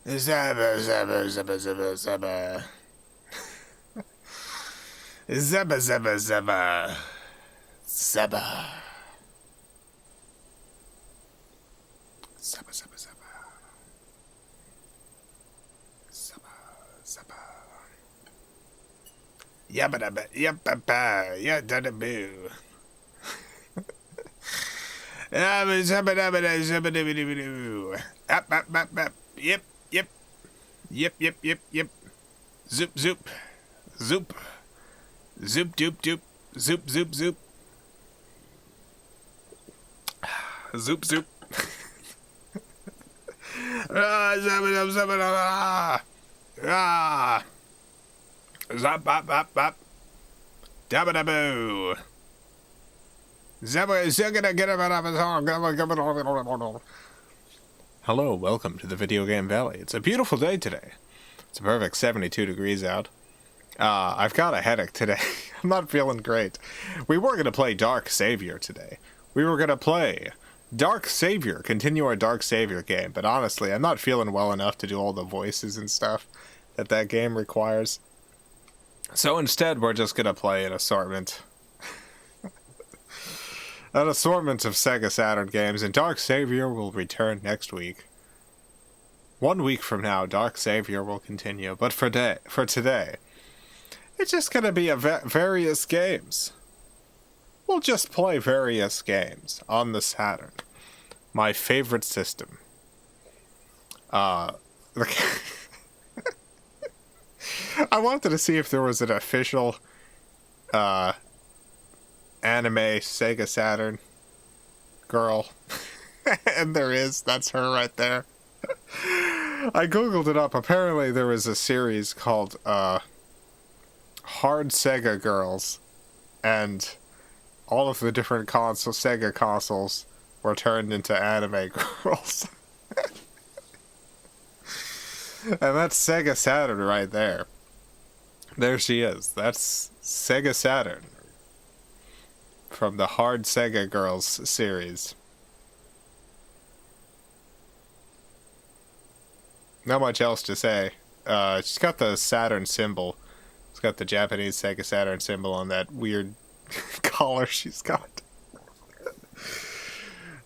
Zabba, zabba, zabba, zabba, zabba. Zabba, zabba, zabba. Zabba. Zabba, zabba, zabba. Zabba, zabba. Yabba, dabba, yabba, ba, ya, da, da, boo. Yabba, zabba, dabba, da, zabba, dabba, dabba, doo. Up, up, up, up. Yep, yep. Yep, yep, yep, yep. Zoop, zoop. Zoop. Zoop, doop, doop. Zoop, zoop, zoop. Zoop, zoop. Zabba, zabba, zabba. Ah. Zap, bop, bop, bop. Dabba, daboo. Zabba, zigga, get up, Hello, welcome to the Video Game Valley. It's a beautiful day today. It's a perfect 72 degrees out. I've got a headache today. I'm not feeling great. We were going to play Dark Savior today. We were going to play Dark Savior, continue our Dark Savior game, but honestly, I'm not feeling well enough to do all the voices and stuff that game requires. So instead, we're just going to play an assortment. An assortment of Sega Saturn games, and Dark Savior will return next week. 1 week from now, Dark Savior will continue, but for today, it's just going to be various games. We'll just play various games on the Saturn. My favorite system. I wanted to see if there was an official anime Sega Saturn girl. And there is. That's her right there. I googled it up. Apparently there was a series called Hard Sega Girls, and all of the different Sega consoles were turned into anime girls. And that's Sega Saturn right there. There she is. That's Sega Saturn from the Hard Sega Girls series. Not much else to say. She's got the Saturn symbol. It's got the Japanese Sega Saturn symbol on that weird collar she's got.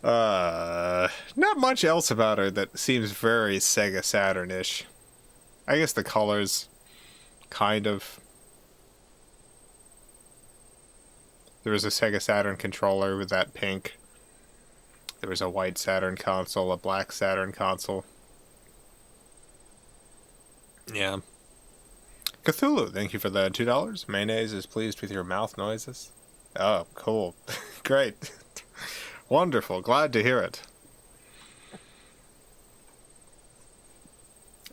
Not much else about her that seems very Sega Saturn-ish. I guess the colors, kind of. There was a Sega Saturn controller with that pink. There was a white Saturn console, a black Saturn console. Yeah. Cthulhu, thank you for the $2. Mayonnaise is pleased with your mouth noises. Oh, cool. Great. Wonderful. Glad to hear it.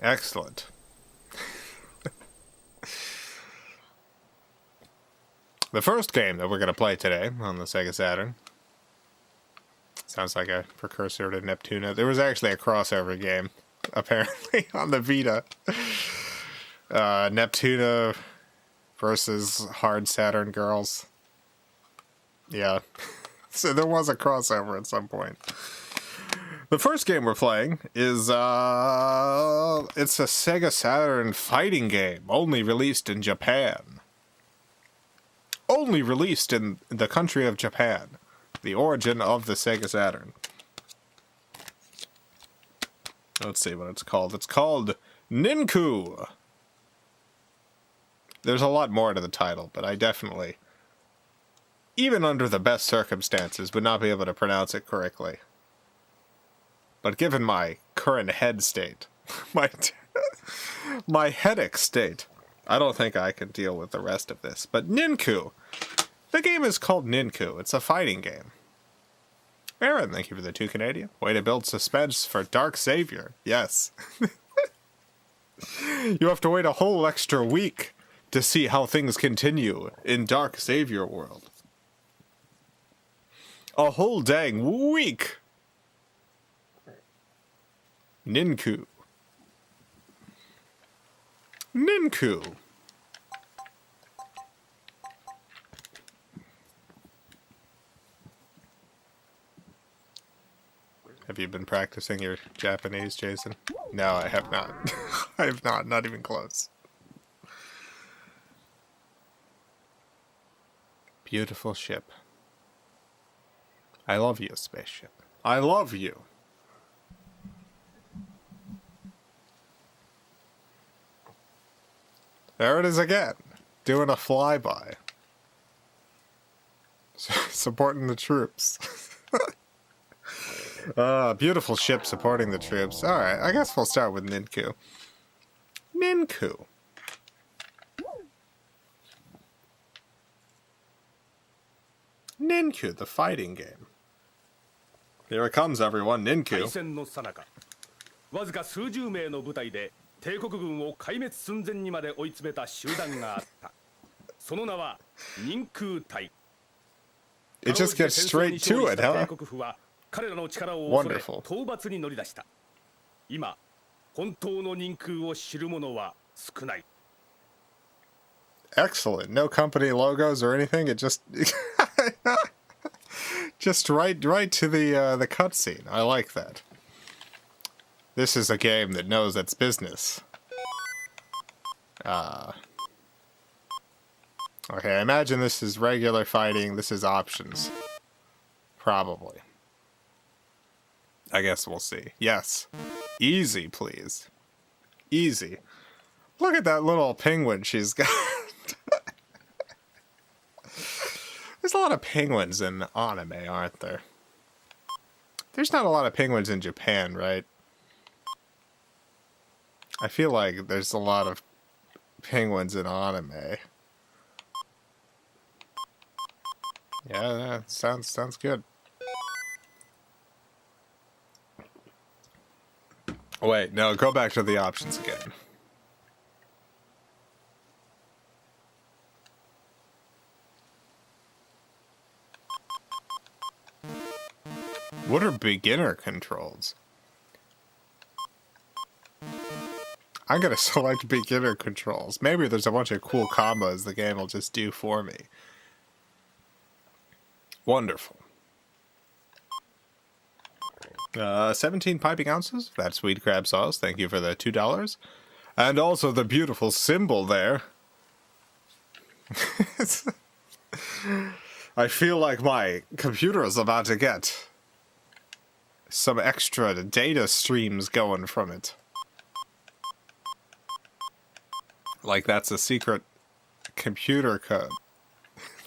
Excellent. The first game that we're going to play today on the Sega Saturn sounds like a precursor to Neptuna. There was actually a crossover game, apparently, on the Vita. Neptuna versus Hard Saturn Girls. Yeah. So there was a crossover at some point. The first game we're playing is, it's a Sega Saturn fighting game, only released in Japan. Only released in the country of Japan. The origin of the Sega Saturn. Let's see what it's called. It's called Ninku. There's a lot more to the title, but I definitely, even under the best circumstances, would not be able to pronounce it correctly. But given my current head state, my headache state, I don't think I can deal with the rest of this. But Ninku. The game is called Ninku. It's a fighting game. Aaron, thank you for the 2 Canadian. Way to build suspense for Dark Savior. Yes. You have to wait a whole extra week to see how things continue in Dark Savior world. A whole dang week. Ninku. Ninku. Have you been practicing your Japanese, Jason? No, I have not. I have not even close. Beautiful ship. I love you, spaceship. I love you. There it is again. Doing a flyby. Supporting the troops. Beautiful ship supporting the troops. Alright, I guess we'll start with Ninku. Ninku. Ninku, the fighting game. Here it comes, everyone. Ninku. わずか数十名の部隊で帝国軍を壊滅寸前にまで追い詰めた集団があった。その名は任空隊。It just gets straight to it, huh? 帝国府は彼らの力を恐れ討伐に乗り出した。今、本当の任空を知る者は少ない。Excellent. No company logos or anything. It just just right to the cutscene. I like that. This is a game that knows its business. Okay, I imagine this is regular fighting. This is options. Probably. I guess we'll see. Yes. Easy, please. Easy. Look at that little penguin she's got. There's a lot of penguins in anime, aren't there? There's not a lot of penguins in Japan, right? I feel like there's a lot of penguins in anime. Yeah, sounds good. Wait, no, go back to the options again. What are beginner controls? I'm gonna select beginner controls. Maybe there's a bunch of cool combos the game will just do for me. Wonderful. 17 piping ounces. That sweet crab sauce. Thank you for the $2. And also the beautiful symbol there. I feel like my computer is about to get some extra data streams going from it. Like that's a secret computer code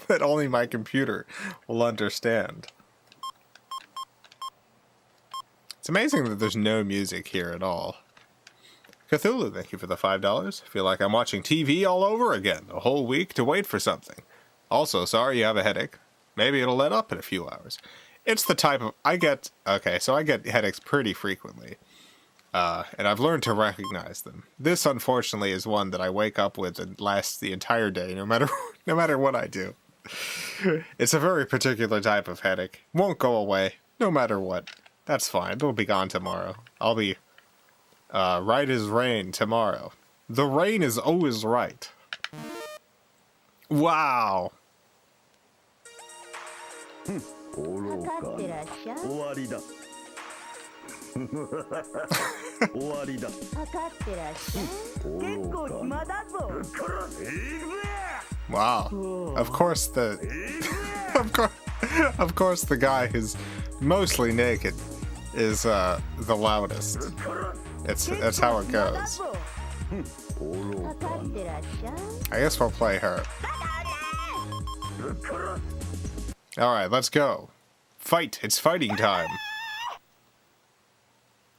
that only my computer will understand. It's amazing that there's no music here at all. Cthulhu, thank you for the $5. I feel like I'm watching TV all over again, a whole week to wait for something. Also, sorry you have a headache. Maybe it'll let up in a few hours. It's the type of... I get headaches pretty frequently. And I've learned to recognize them. This, unfortunately, is one that I wake up with and lasts the entire day, no matter what I do. It's a very particular type of headache. Won't go away, no matter what. That's fine. It'll be gone tomorrow. I'll be right as rain tomorrow. The rain is always right. Wow. Wow. Of course of course the guy who's mostly naked is the loudest. That's how it goes. I guess we'll play her. Alright, let's go. Fight! It's fighting time.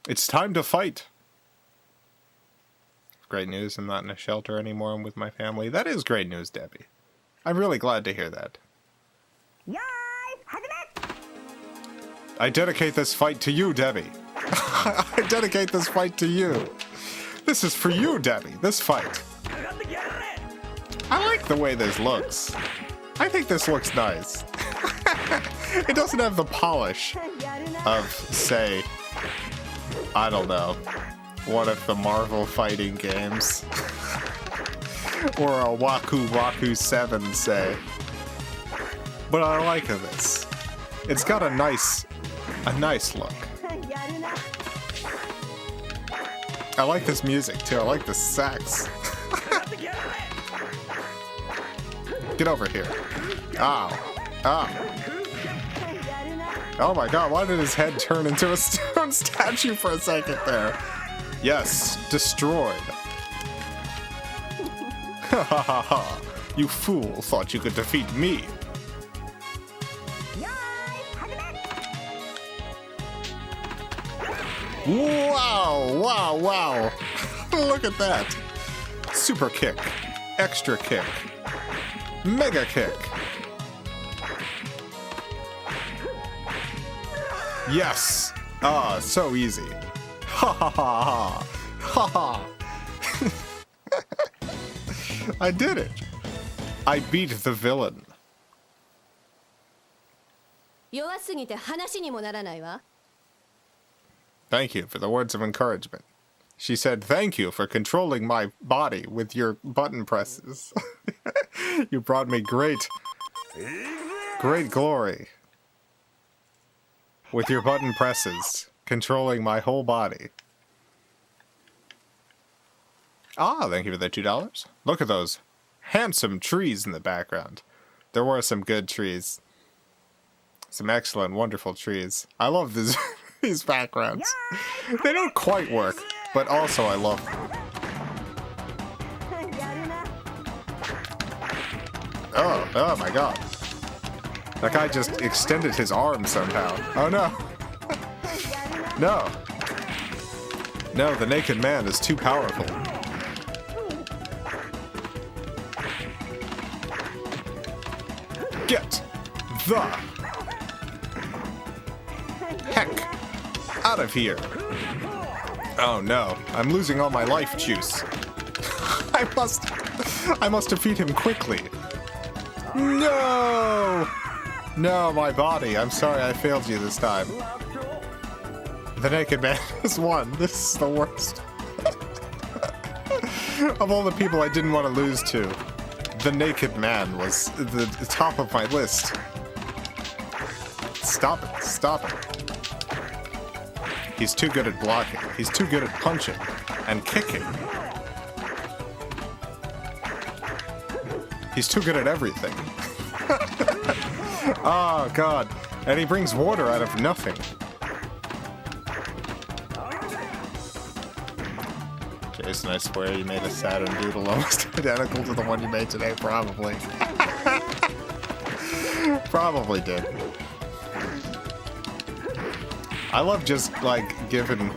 It's time to fight. Great news, I'm not in a shelter anymore. I'm with my family. That is great news, Debbie. I'm really glad to hear that. I dedicate this fight to you, Debbie. I dedicate this fight to you. This is for you, Debbie, this fight. I like the way this looks. I think this looks nice. It doesn't have the polish of, say, I don't know, one of the Marvel fighting games. Or a Waku Waku 7, say. But I like this. It's got a nice look. I like this music too. I like the sax. Get over here. Ow. Ow. Oh my god, why did his head turn into a stone statue for a second there? Yes, destroyed. Ha ha ha ha. You fool thought you could defeat me. Wow, wow, wow. Look at that. Super kick. Extra kick. Mega kick. Yes. Ah, so easy. Ha ha ha ha. Ha ha. I did it. I beat the villain. 弱すぎて話にもならないわ。 Thank you for the words of encouragement. She said, thank you for controlling my body with your button presses. You brought me great glory. With your button presses, controlling my whole body. Ah, thank you for the $2. Look at those handsome trees in the background. There were some good trees. Some excellent, wonderful trees. I love this. These backgrounds. They don't quite work, but also I love them. Oh my god. That guy just extended his arm somehow. Oh no. No. No, the naked man is too powerful. Get the heck out of here. Oh no, I'm losing all my life juice. I must defeat him quickly. No! No, my body. I'm sorry I failed you this time. The naked man has won. This is the worst. Of all the people I didn't want to lose to, the naked man was the top of my list. Stop it. Stop it. He's too good at blocking. He's too good at punching and kicking. He's too good at everything. Oh, God. And he brings water out of nothing. Jason, I swear you made a Saturn doodle almost identical to the one you made today. Probably. Probably did. I love just, like, giving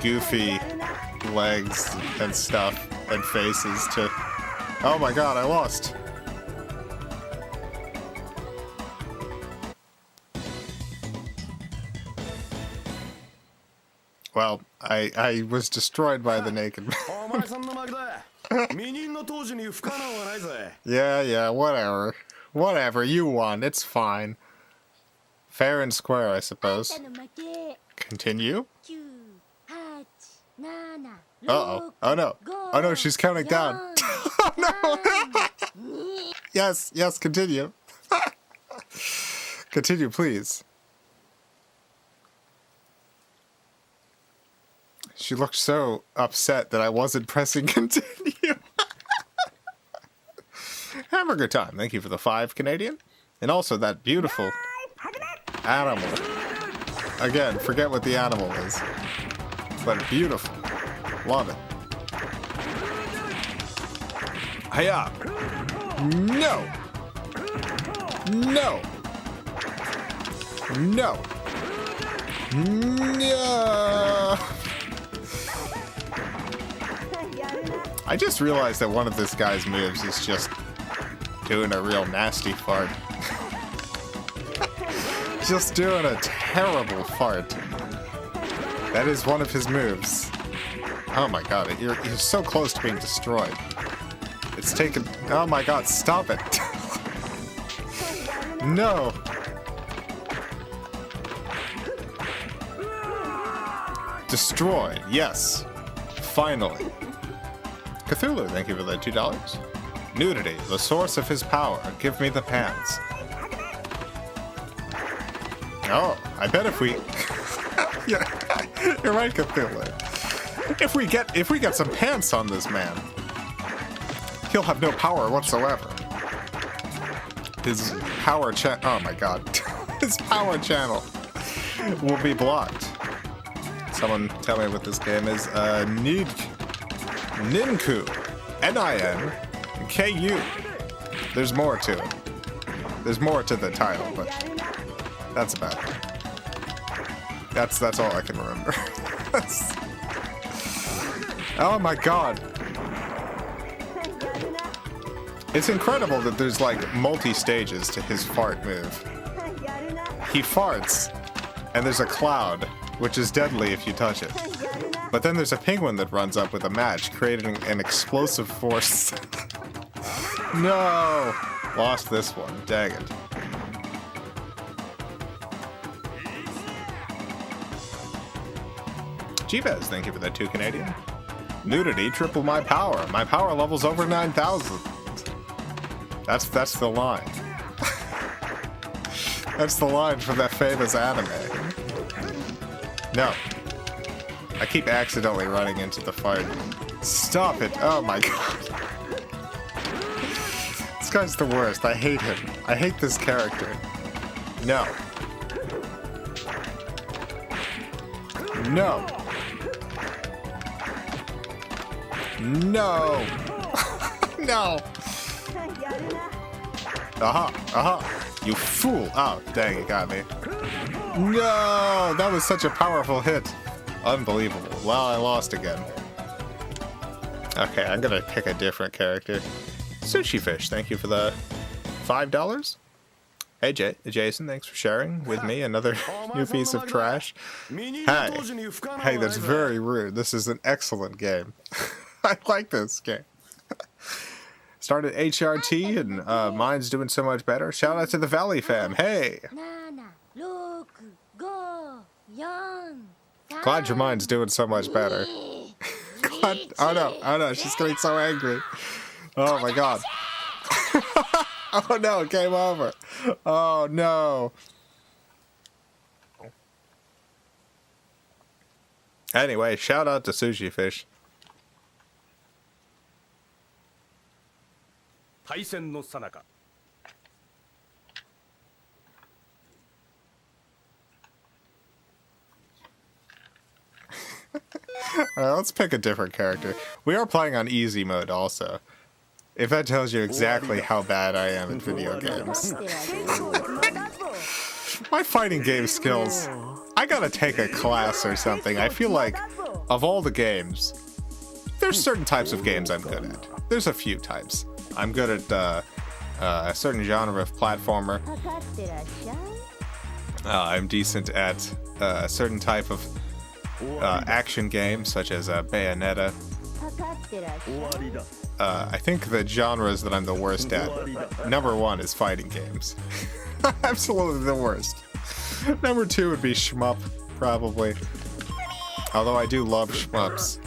goofy legs and stuff and faces to... Oh my god, I lost. Well, I was destroyed by the naked man. Yeah, whatever. Whatever, you won. It's fine. Fair and square, I suppose. Continue? Uh-oh. Oh no. Oh no, she's counting down. Oh no! Yes, continue. Continue, please. She looked so upset that I wasn't pressing continue. Hamburger time. Thank you for the 5 Canadian. And also that beautiful animal. Again, forget what the animal is. But beautiful. Love it. Hiya! No! No! No! No! I just realized that one of this guy's moves is just doing a real nasty fart. Just doing a terrible fart. That is one of his moves. Oh my god, you're so close to being destroyed. It's taken... Oh my god, stop it. No. Destroyed, yes. Finally. Cthulhu, thank you for the $2. Nudity, the source of his power. Give me the pants. Oh, I bet if we... You're right, Cthulhu. If we get some pants on this man, he'll have no power whatsoever. His power oh my god. His power channel will be blocked. Someone tell me what this game is. Ninku. Ninku. There's more to it. There's more to the title, but that's about it. That's all I can remember. Oh my god. It's incredible that there's like multi-stages to his fart move. He farts, and there's a cloud, which is deadly if you touch it. But then there's a penguin that runs up with a match, creating an explosive force. No! Lost this one. Dang it. G-Bez, thank you for that 2 Canadian. Nudity, triple my power. My power level's over 9,000. That's the line. That's the line from that famous anime. No. I keep accidentally running into the fire. Stop it. Oh my god. This guy's the worst. I hate him. I hate this character. No. No. No. No. Aha. You fool. Oh, dang, it got me. No, that was such a powerful hit. Unbelievable. Well, I lost again. Okay, I'm gonna pick a different character. Sushi Fish, thank you for the $5. Hey, Jason, thanks for sharing with me another new piece of trash. Hey, that's very rude. This is an excellent game. I like this game. Started HRT and mine's doing so much better. Shout out to the Valley fam. Hey! Glad your mind's doing so much better. Glad, oh no, she's getting so angry. Oh my god. Oh no, game over. Oh no. Anyway, shout out to Sushi Fish. 対戦の最中 Alright, let's pick a different character. We are playing on easy mode also. If that tells you exactly how bad I am at video games. My fighting game skills. I gotta take a class or something. I feel like, of all the games, there's certain types of games I'm good at. There's a few types. I'm good at a certain genre of platformer. I'm decent at a certain type of action game, such as Bayonetta. I think the genres that I'm the worst at, number 1 is fighting games. Absolutely the worst. Number 2 would be shmup, probably. Although I do love shmups.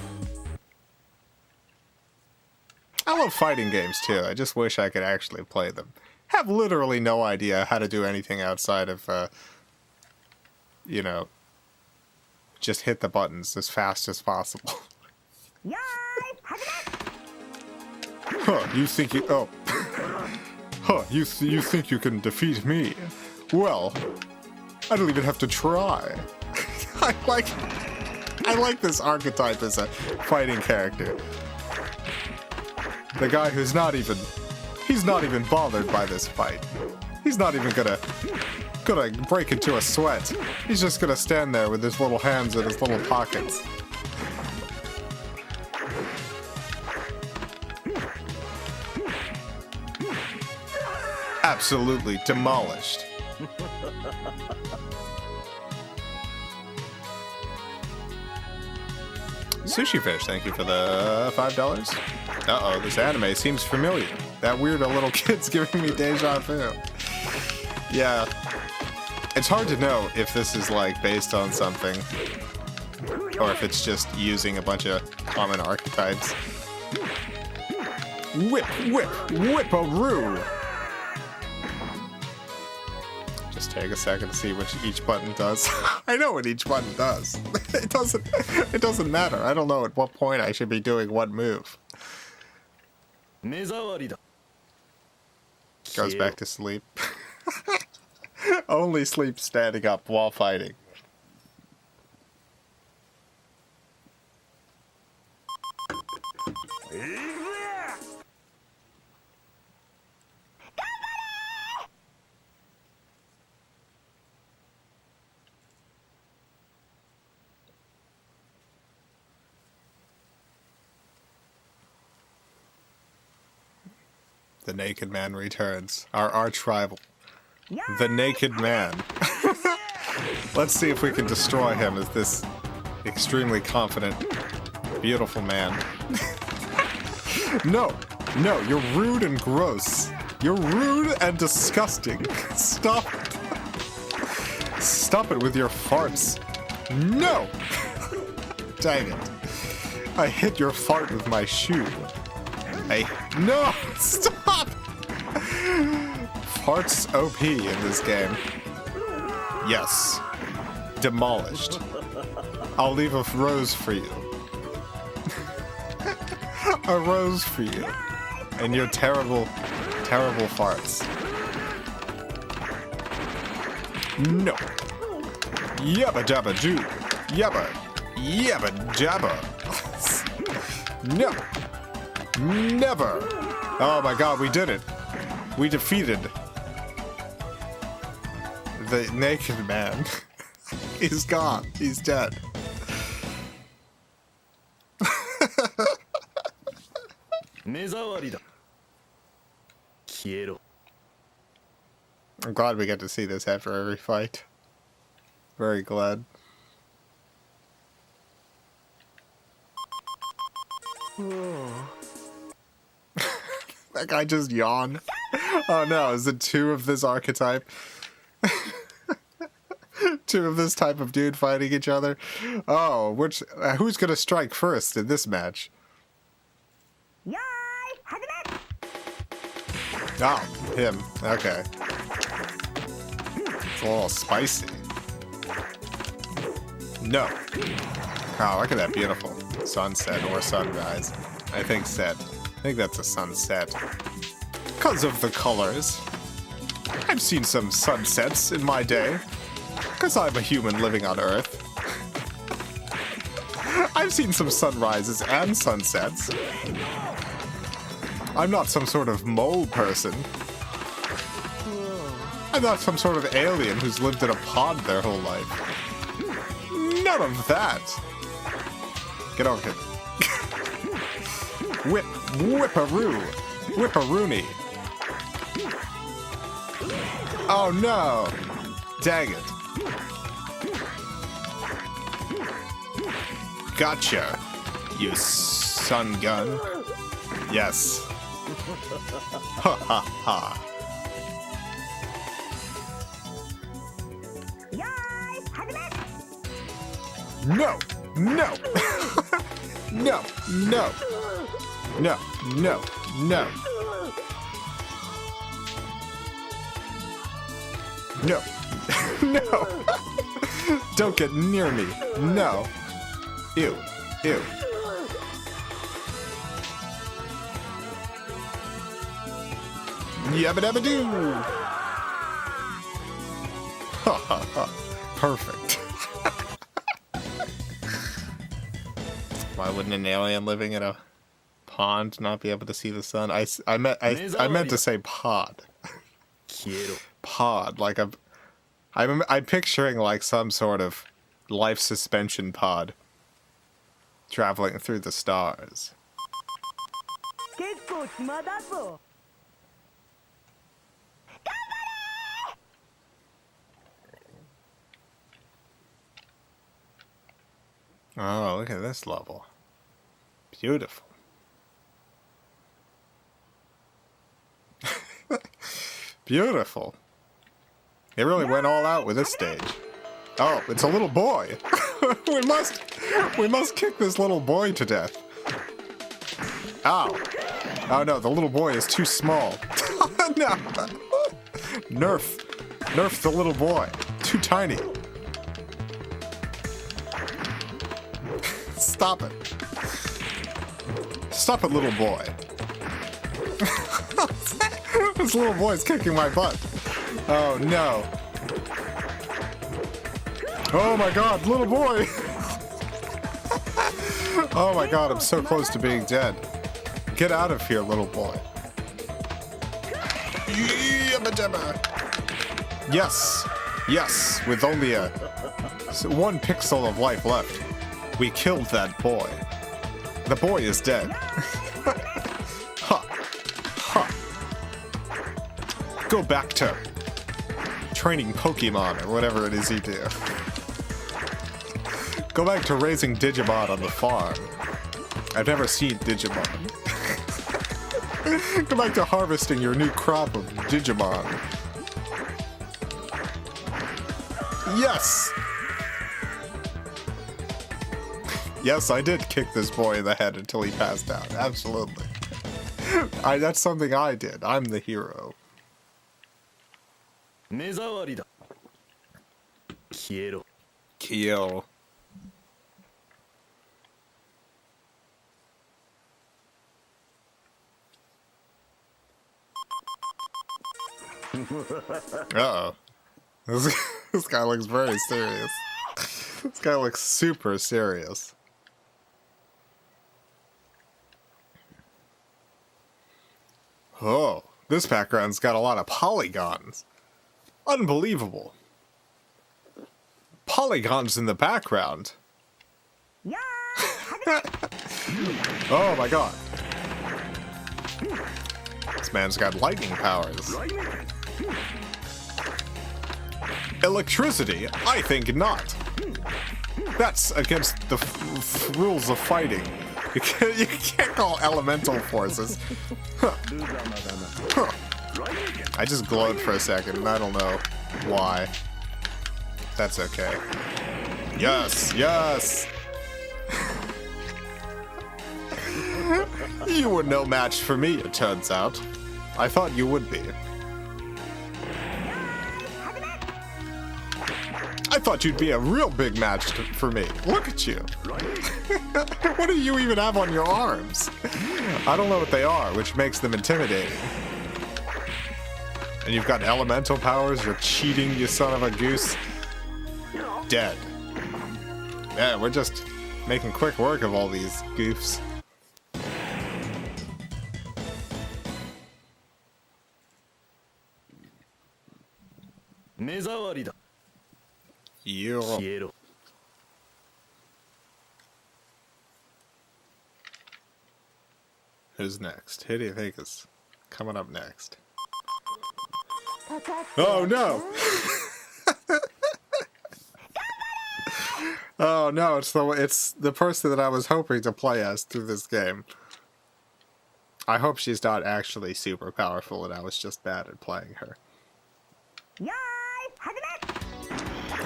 I love fighting games too, I just wish I could actually play them. Have literally no idea how to do anything outside of, you know, just hit the buttons as fast as possible. Huh, you think you... Oh. Huh, you think you can defeat me? Well, I don't even have to try. I like this archetype as a fighting character. The guy who's he's not even bothered by this fight. He's not even gonna break into a sweat. He's just gonna stand there with his little hands in his little pockets. Absolutely demolished. Sushi Fish, thank you for the $5. Uh-oh, this anime seems familiar. That weird little kid's giving me deja vu. Yeah. It's hard to know if this is, like, based on something, or if it's just using a bunch of common archetypes. Whip-a-roo! Just take a second to see what each button does. I know what each button does. It doesn't matter. I don't know at what point I should be doing what move. Goes back to sleep. Only sleep standing up while fighting. The Naked Man returns. Our arch rival. The Naked Man. Let's see if we can destroy him as this extremely confident, beautiful man. No, you're rude and gross. You're rude and disgusting. Stop it. Stop it with your farts. No! Dang it. I hit your fart with my shoe. No! Stop! Farts OP in this game. Yes. Demolished. I'll leave a rose for you. A rose for you. And your terrible, terrible farts. No. Yabba dabba doo. Yabba. Yabba jabba. No. Never! Oh my god, we did it! We defeated the Naked Man. He's gone. He's dead. I'm glad we get to see this after every fight. Very glad. That guy just yawned. Oh no, is it two of this archetype? Two of this type of dude fighting each other? Oh, who's gonna strike first in this match? Oh, him. Okay. It's a little spicy. No. Oh, look at that beautiful sunset or sunrise. I think set. I think that's a sunset. Because of the colors. I've seen some sunsets in my day. Because I'm a human living on Earth. I've seen some sunrises and sunsets. I'm not some sort of mole person. I'm not some sort of alien who's lived in a pod their whole life. None of that. Get over here. Whip-a-roo. Whip-a-rooney. Oh no! Dang it. Gotcha, you sun gun. Yes. Ha ha ha. No! No! No! No! No! No! No! No! No! Don't get near me! No! Ew! Ew! Yabba dabba doo! Ha ha ha! Perfect. Why wouldn't an alien living in a pond not be able to see the sun? I meant to say pod. Pod, like I'm picturing like some sort of life suspension pod traveling through the stars. Oh, look at this level. Beautiful. Beautiful. They really went all out with this stage. Oh, it's a little boy. we must kick this little boy to death. Ow. Oh no, the little boy is too small. No. Nerf the little boy. Too tiny. Stop it. Stop it, little boy. This little boy's kicking my butt. Oh, no. Oh, my God, little boy. Oh, my God, I'm so close to being dead. Get out of here, little boy. Yes. Yes, with only one pixel of life left. We killed that boy. The boy is dead. Ha. Ha. Go back to training Pokemon or whatever it is you do. Go back to raising Digimon on the farm. I've never seen Digimon. Go back to harvesting your new crop of Digimon. Yes! Yes, I did kick this boy in the head until he passed out. Absolutely. That's something I did. I'm the hero. Kill. Uh-oh. This guy looks very serious. This guy looks super serious. Oh, this background's got a lot of polygons. Unbelievable. Polygons in the background. Oh my god. This man's got lightning powers. Electricity? I think not. That's against the rules of fighting. You can't call elemental forces. Huh. Huh. I just glowed for a second, and I don't know why. That's okay. Yes, yes! You were no match for me, it turns out. I thought you would be. I thought you'd be a real big match for me. Look at you. What do you even have on your arms? I don't know what they are, which makes them intimidating. And you've got elemental powers. You're cheating, you son of a goose. Dead. Yeah, we're just making quick work of all these goofs. You. Who's next? Who do you think is coming up next? Oh no! Oh no! It's the person that I was hoping to play as through this game. I hope she's not actually super powerful, and I was just bad at playing her.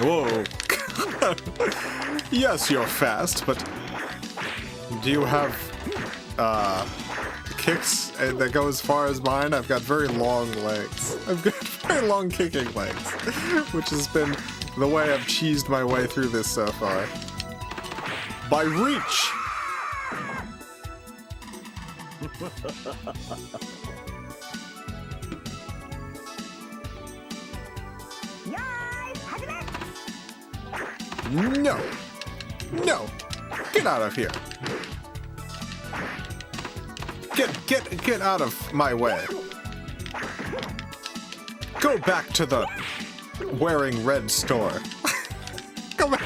Whoa! Yes, you're fast, but do you have kicks that go as far as mine? I've got very long legs. I've got very long kicking legs, which has been the way I've cheesed my way through this so far. By reach! No! No! Get out of here! Get out of my way! Go back to the wearing red store. Go back!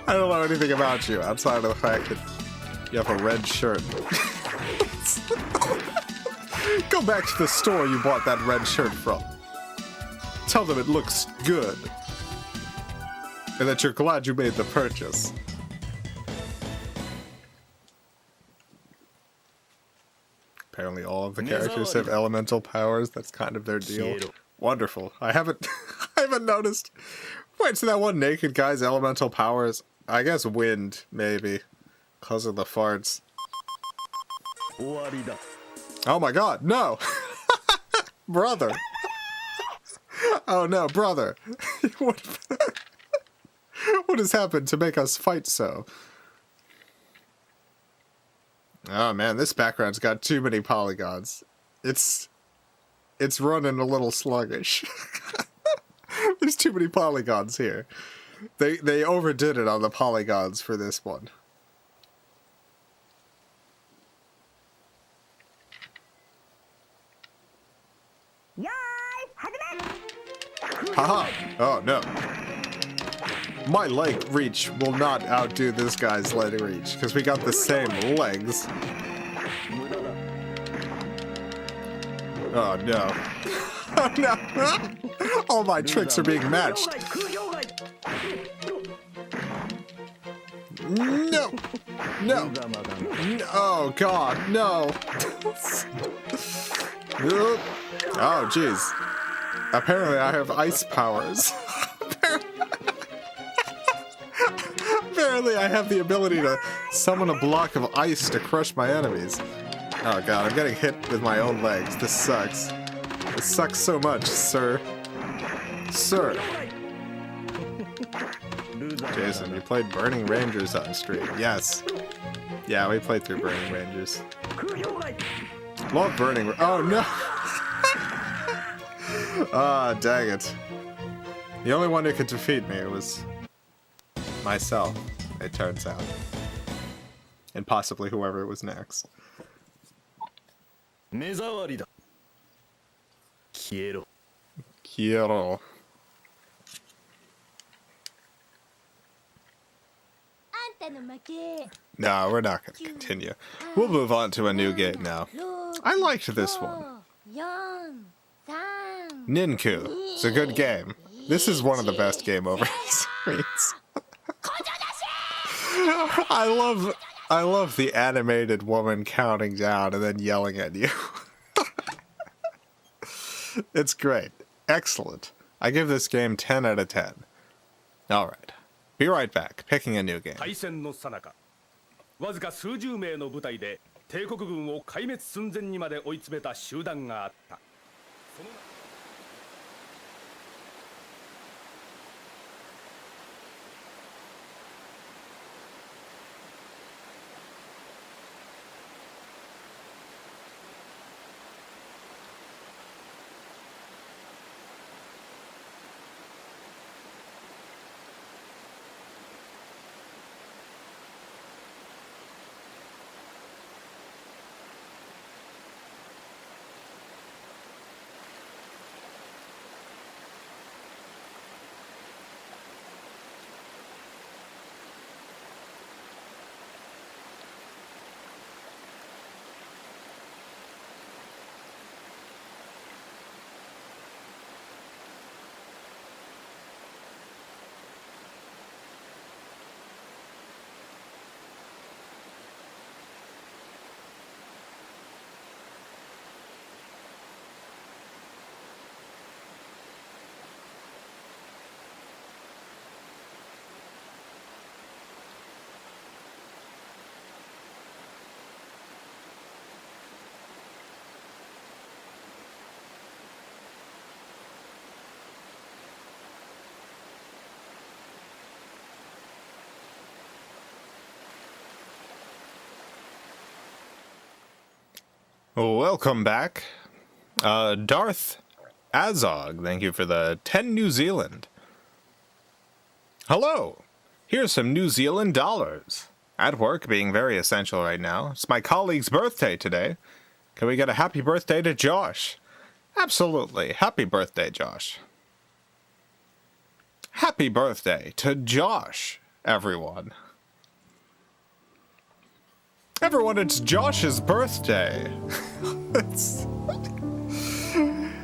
I don't know anything about you outside of the fact that you have a red shirt. Go back to the store you bought that red shirt from. Tell them it looks good. And that you're glad you made the purchase. Apparently all of the characters have elemental powers. That's kind of their deal. Wonderful. I haven't noticed. Wait, so that one naked guy's elemental powers? I guess wind, maybe. Because of the farts. Oh my god, no! Brother! Oh no, brother! What has happened to make us fight so? Oh man, this background's got too many polygons. It's running a little sluggish. There's too many polygons here. They overdid it on the polygons for this one. Haha! Oh no. My leg reach will not outdo this guy's leg reach, because we got the same legs. Oh no. Oh no! All my tricks are being matched. No! No! Oh god, no! Oh jeez. Apparently I have ice powers. Apparently I have the ability to summon a block of ice to crush my enemies. Oh god, I'm getting hit with my own legs. This sucks. This sucks so much, sir. Sir. Jason, you played Burning Rangers on stream. Yes. Yeah, we played through Burning Rangers. Love Burning... Oh no! Ah, dang it. The only one who could defeat me was myself, it turns out. And possibly whoever was next. Quiero. No, we're not going to continue. We'll move on to a new game now. I liked this one. Ninku. It's a good game. This is one of the best game over series. I love the animated woman counting down and then yelling at you. It's great. Excellent. I give this game 10 out of 10. Alright. Be right back. Picking a new game. わずか数十名の部隊で帝国軍を壊滅寸前にまで追い詰めた集団があった。Welcome back. Darth Azog, thank you for the 10 New Zealand. Hello. Here's some New Zealand dollars. At work, being very essential right now. It's my colleague's birthday today. Can we get a happy birthday to Josh? Absolutely. Happy birthday, Josh. Happy birthday to Josh, everyone. Everyone, it's Josh's birthday.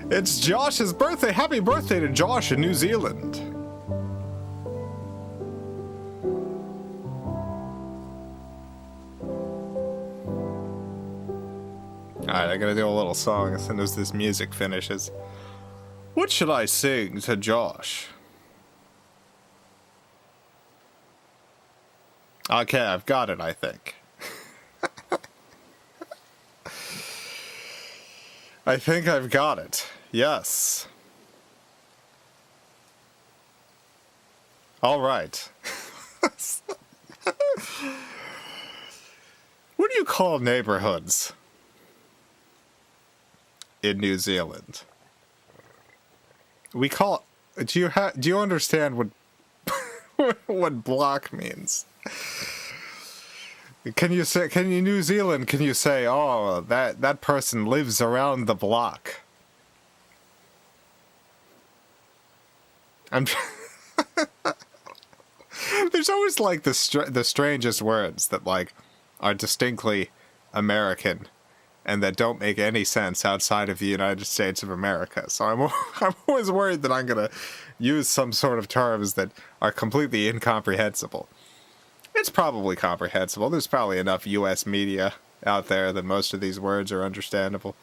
It's Josh's birthday. Happy birthday to Josh in New Zealand. Alright, I gotta do a little song as soon as this music finishes. What should I sing to Josh? Okay, I've got it, I think. I think I've got it. Yes. All right. What do you call neighborhoods in New Zealand? We call. Do you understand what what block means? Can you New Zealand? Can you say, oh, that person lives around the block? There's always like the strangest words that like are distinctly American and that don't make any sense outside of the United States of America. So I'm always worried that I'm gonna use some sort of terms that are completely incomprehensible. It's probably comprehensible. There's probably enough U.S. media out there that most of these words are understandable.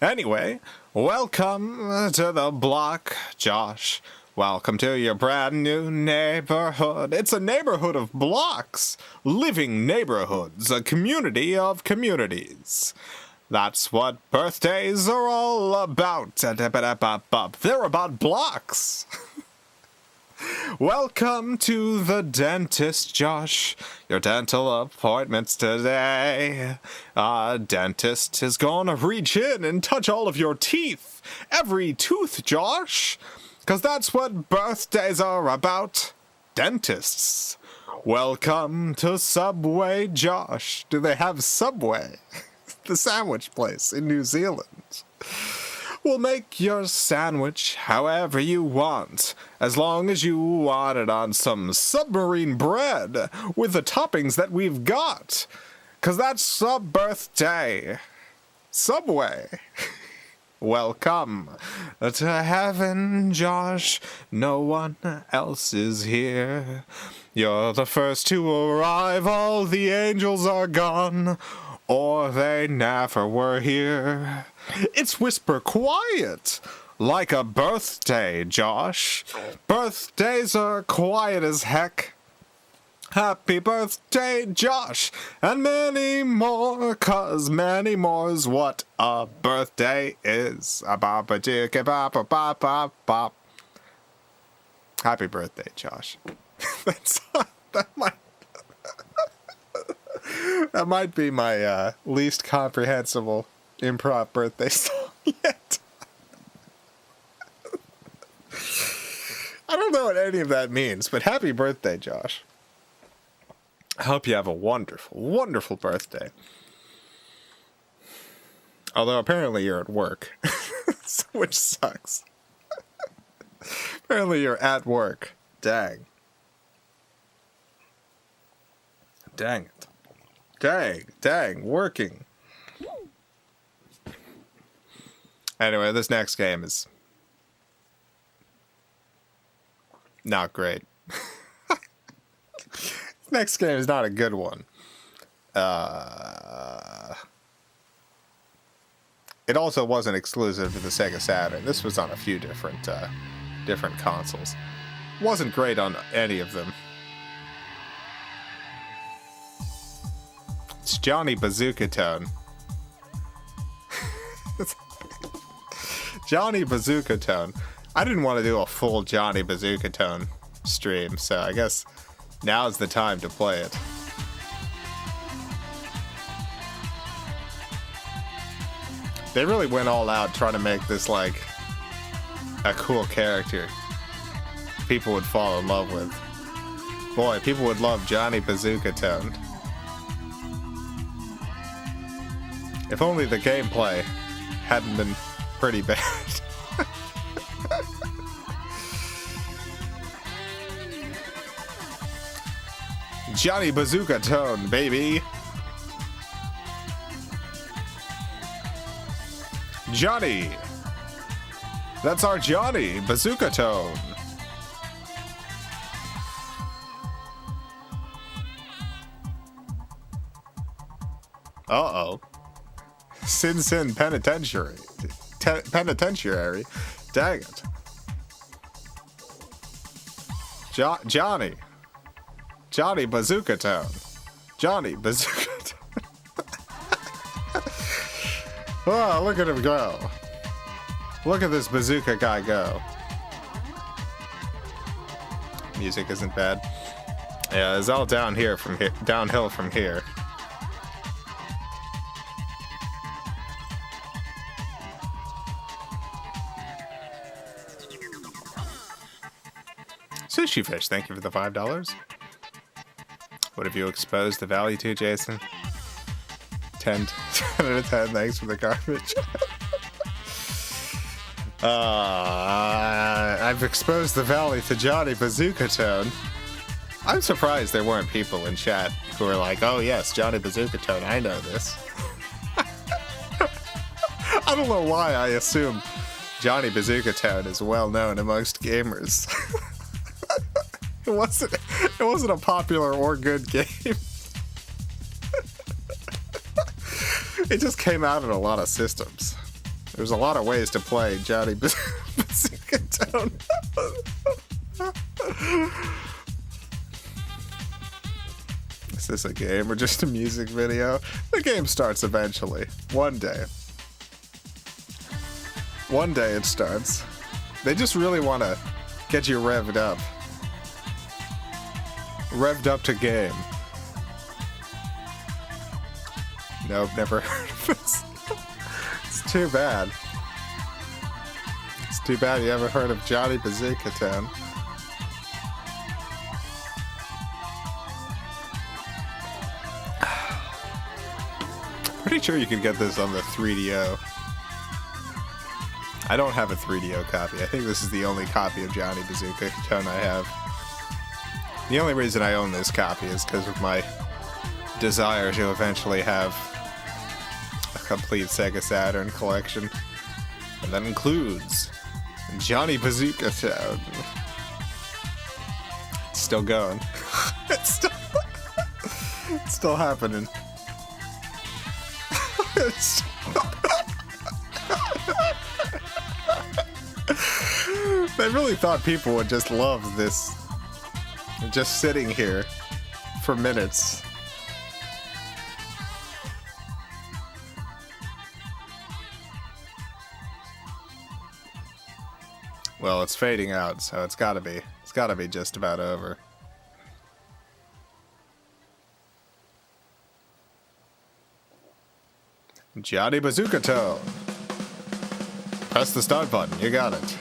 Anyway, welcome to the block, Josh. Welcome to your brand new neighborhood. It's a neighborhood of blocks. Living neighborhoods, a community of communities. That's what birthdays are all about. They're about blocks. Welcome to the dentist, Josh. Your dental appointment's today. Dentist is gonna reach in and touch all of your teeth. Every tooth, Josh. 'Cause that's what birthdays are about. Dentists. Welcome to Subway, Josh. Do they have Subway? The sandwich place in New Zealand. We'll make your sandwich however you want, as long as you want it on some submarine bread with the toppings that we've got. 'Cause that's a birthday. Subway. Welcome to heaven, Josh. No one else is here. You're the first to arrive. All the angels are gone, or they never were here. It's whisper quiet, like a birthday, Josh. Birthdays are quiet as heck. Happy birthday, Josh, and many more, 'cause many more is what a birthday is. Happy birthday, Josh. That might be my least comprehensible improv birthday song yet. I don't know what any of that means, but happy birthday, Josh. I hope you have a wonderful, wonderful birthday. Although apparently you're at work, which sucks. Apparently you're at work. Dang. Dang it. Dang, working. Anyway, this next game is not great. Next game is not a good one. It also wasn't exclusive to the Sega Saturn. This was on a few different consoles. Wasn't great on any of them. It's Johnny Bazooka Tone. Johnny Bazooka Tone. I didn't want to do a full Johnny Bazooka Tone stream, so I guess now's the time to play it. They really went all out trying to make this like a cool character people would fall in love with. Boy, people would love Johnny Bazooka Tone. If only the gameplay hadn't been pretty bad. Johnny Bazooka Tone, baby. Johnny. That's our Johnny Bazooka Tone. Uh-oh. Sin Penitentiary. Penitentiary. Dang it. Johnny. Johnny Bazooka Town. Johnny Bazooka Town. Oh, look at him go. Look at this bazooka guy go. Music isn't bad. Yeah, it's all down here from here, downhill from here. Sushi Fish, thank you for the $5. What have you exposed the value to, Jason? 10 out of 10, thanks for the garbage. I've exposed the valley to Johnny Bazooka Tone. I'm surprised there weren't people in chat who are like, oh yes, Johnny Bazooka Tone, I know this. I don't know why I assume Johnny Bazooka Tone is well known amongst gamers. It wasn't a popular or good game. It just came out in a lot of systems. There's a lot of ways to play Johnny Bazooka Tone. Is this a game or just a music video? The game starts eventually. One day. One day it starts. They just really want to get you revved up. Revved up to game. Nope, never heard of this. It's too bad. It's too bad you haven't heard of Johnny Bazooka Tone. Pretty sure you can get this on the 3DO. I don't have a 3DO copy. I think this is the only copy of Johnny Bazooka Tone I have. The only reason I own this copy is because of my desire to eventually have a complete Sega Saturn collection. And that includes Johnny Bazooka Tone. It's still going. It's still happening. They really thought people would just love this. Just sitting here for minutes. Well, it's fading out, so it's gotta be just about over. Johnny Bazooka Tone. Press the start button, you got it.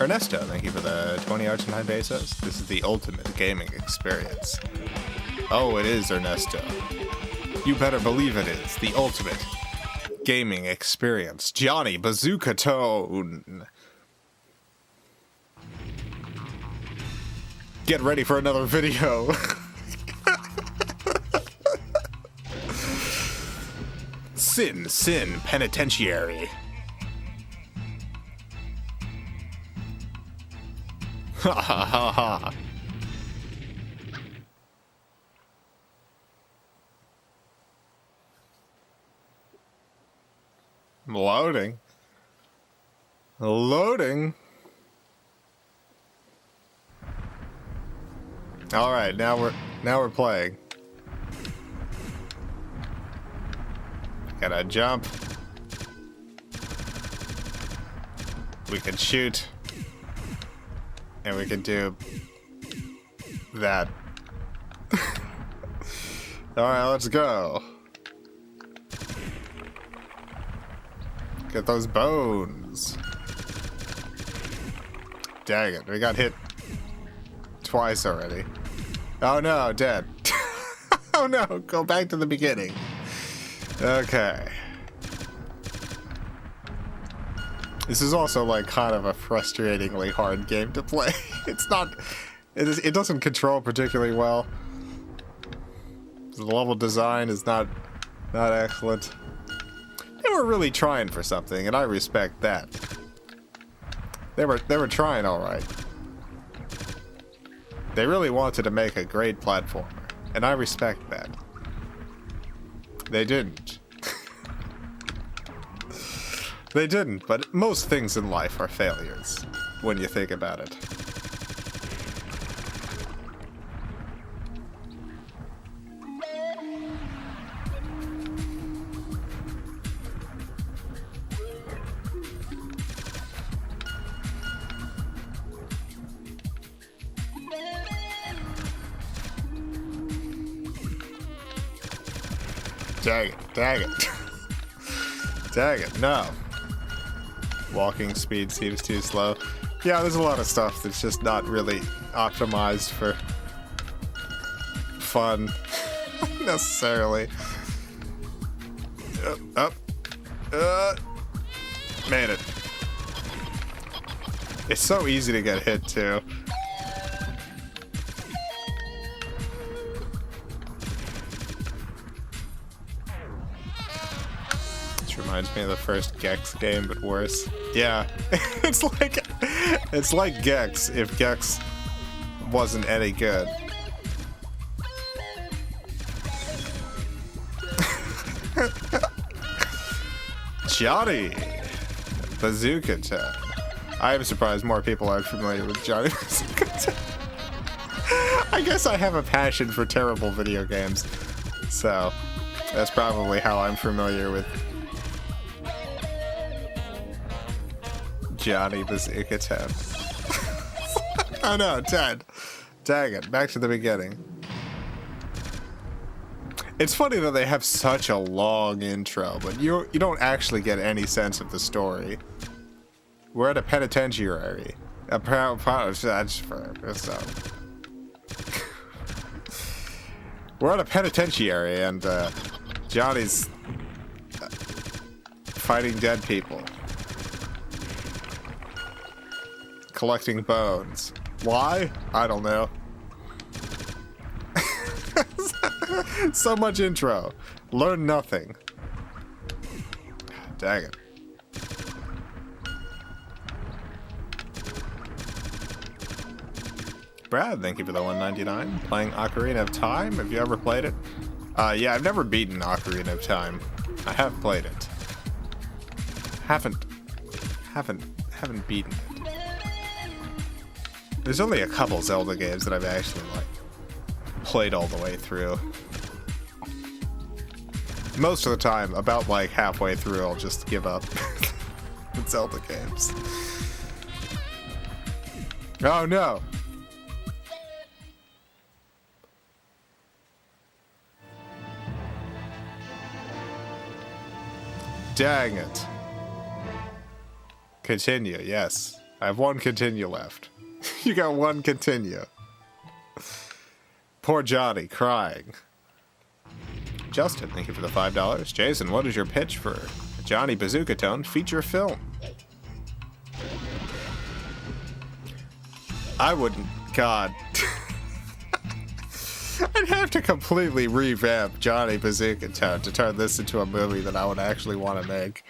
Ernesto, thank you for the 20 Argentine pesos. This is the ultimate gaming experience. Oh, it is, Ernesto. You better believe it is. The ultimate gaming experience. Johnny Bazooka Tone. Get ready for another video. Sin Penitentiary. Ha ha ha ha. Loading. Loading. All right, now we're playing. Gotta jump. We can shoot. And we can do that. Alright, let's go. Get those bones. Dang it, we got hit twice already. Oh no, dead. Oh no, go back to the beginning. Okay. This is also like kind of a frustratingly hard game to play. It doesn't control particularly well. The level design is not excellent. They were really trying for something, and I respect that. They were trying all right. They really wanted to make a great platformer, and I respect that. They didn't. They didn't, but most things in life are failures, when you think about it. Dang it. Dang it. Dang it. No. Walking speed seems too slow. Yeah, there's a lot of stuff that's just not really optimized for fun necessarily. Up. Made it. It's so easy to get hit too. This reminds me of the first Gex game, but worse. Yeah, it's like Gex if Gex wasn't any good. Johnny Bazooka Town. I am surprised more people aren't familiar with Johnny Bazooka Town. I guess I have a passion for terrible video games, so that's probably how I'm familiar with Johnny Bazooka Town. Oh no, Ted. Dang it, back to the beginning. It's funny that they have such a long intro, but you don't actually get any sense of the story. We're at a penitentiary. We're at a penitentiary, and Johnny's fighting dead people, collecting bones. Why? I don't know. So much intro. Learn nothing. Dang it. Brad, thank you for the $1.99. Playing Ocarina of Time. Have you ever played it? Yeah, I've never beaten Ocarina of Time. I have played it. Haven't beaten it. There's only a couple Zelda games that I've actually played all the way through. Most of the time, about halfway through, I'll just give up with Zelda games. Oh no! Dang it. Continue, yes. I have one continue left. You got one continue. Poor Johnny, crying. Justin, thank you for the $5. Jason, what is your pitch for a Johnny Bazooka Town feature film? I wouldn't... God. I'd have to completely revamp Johnny Bazooka Town to turn this into a movie that I would actually want to make.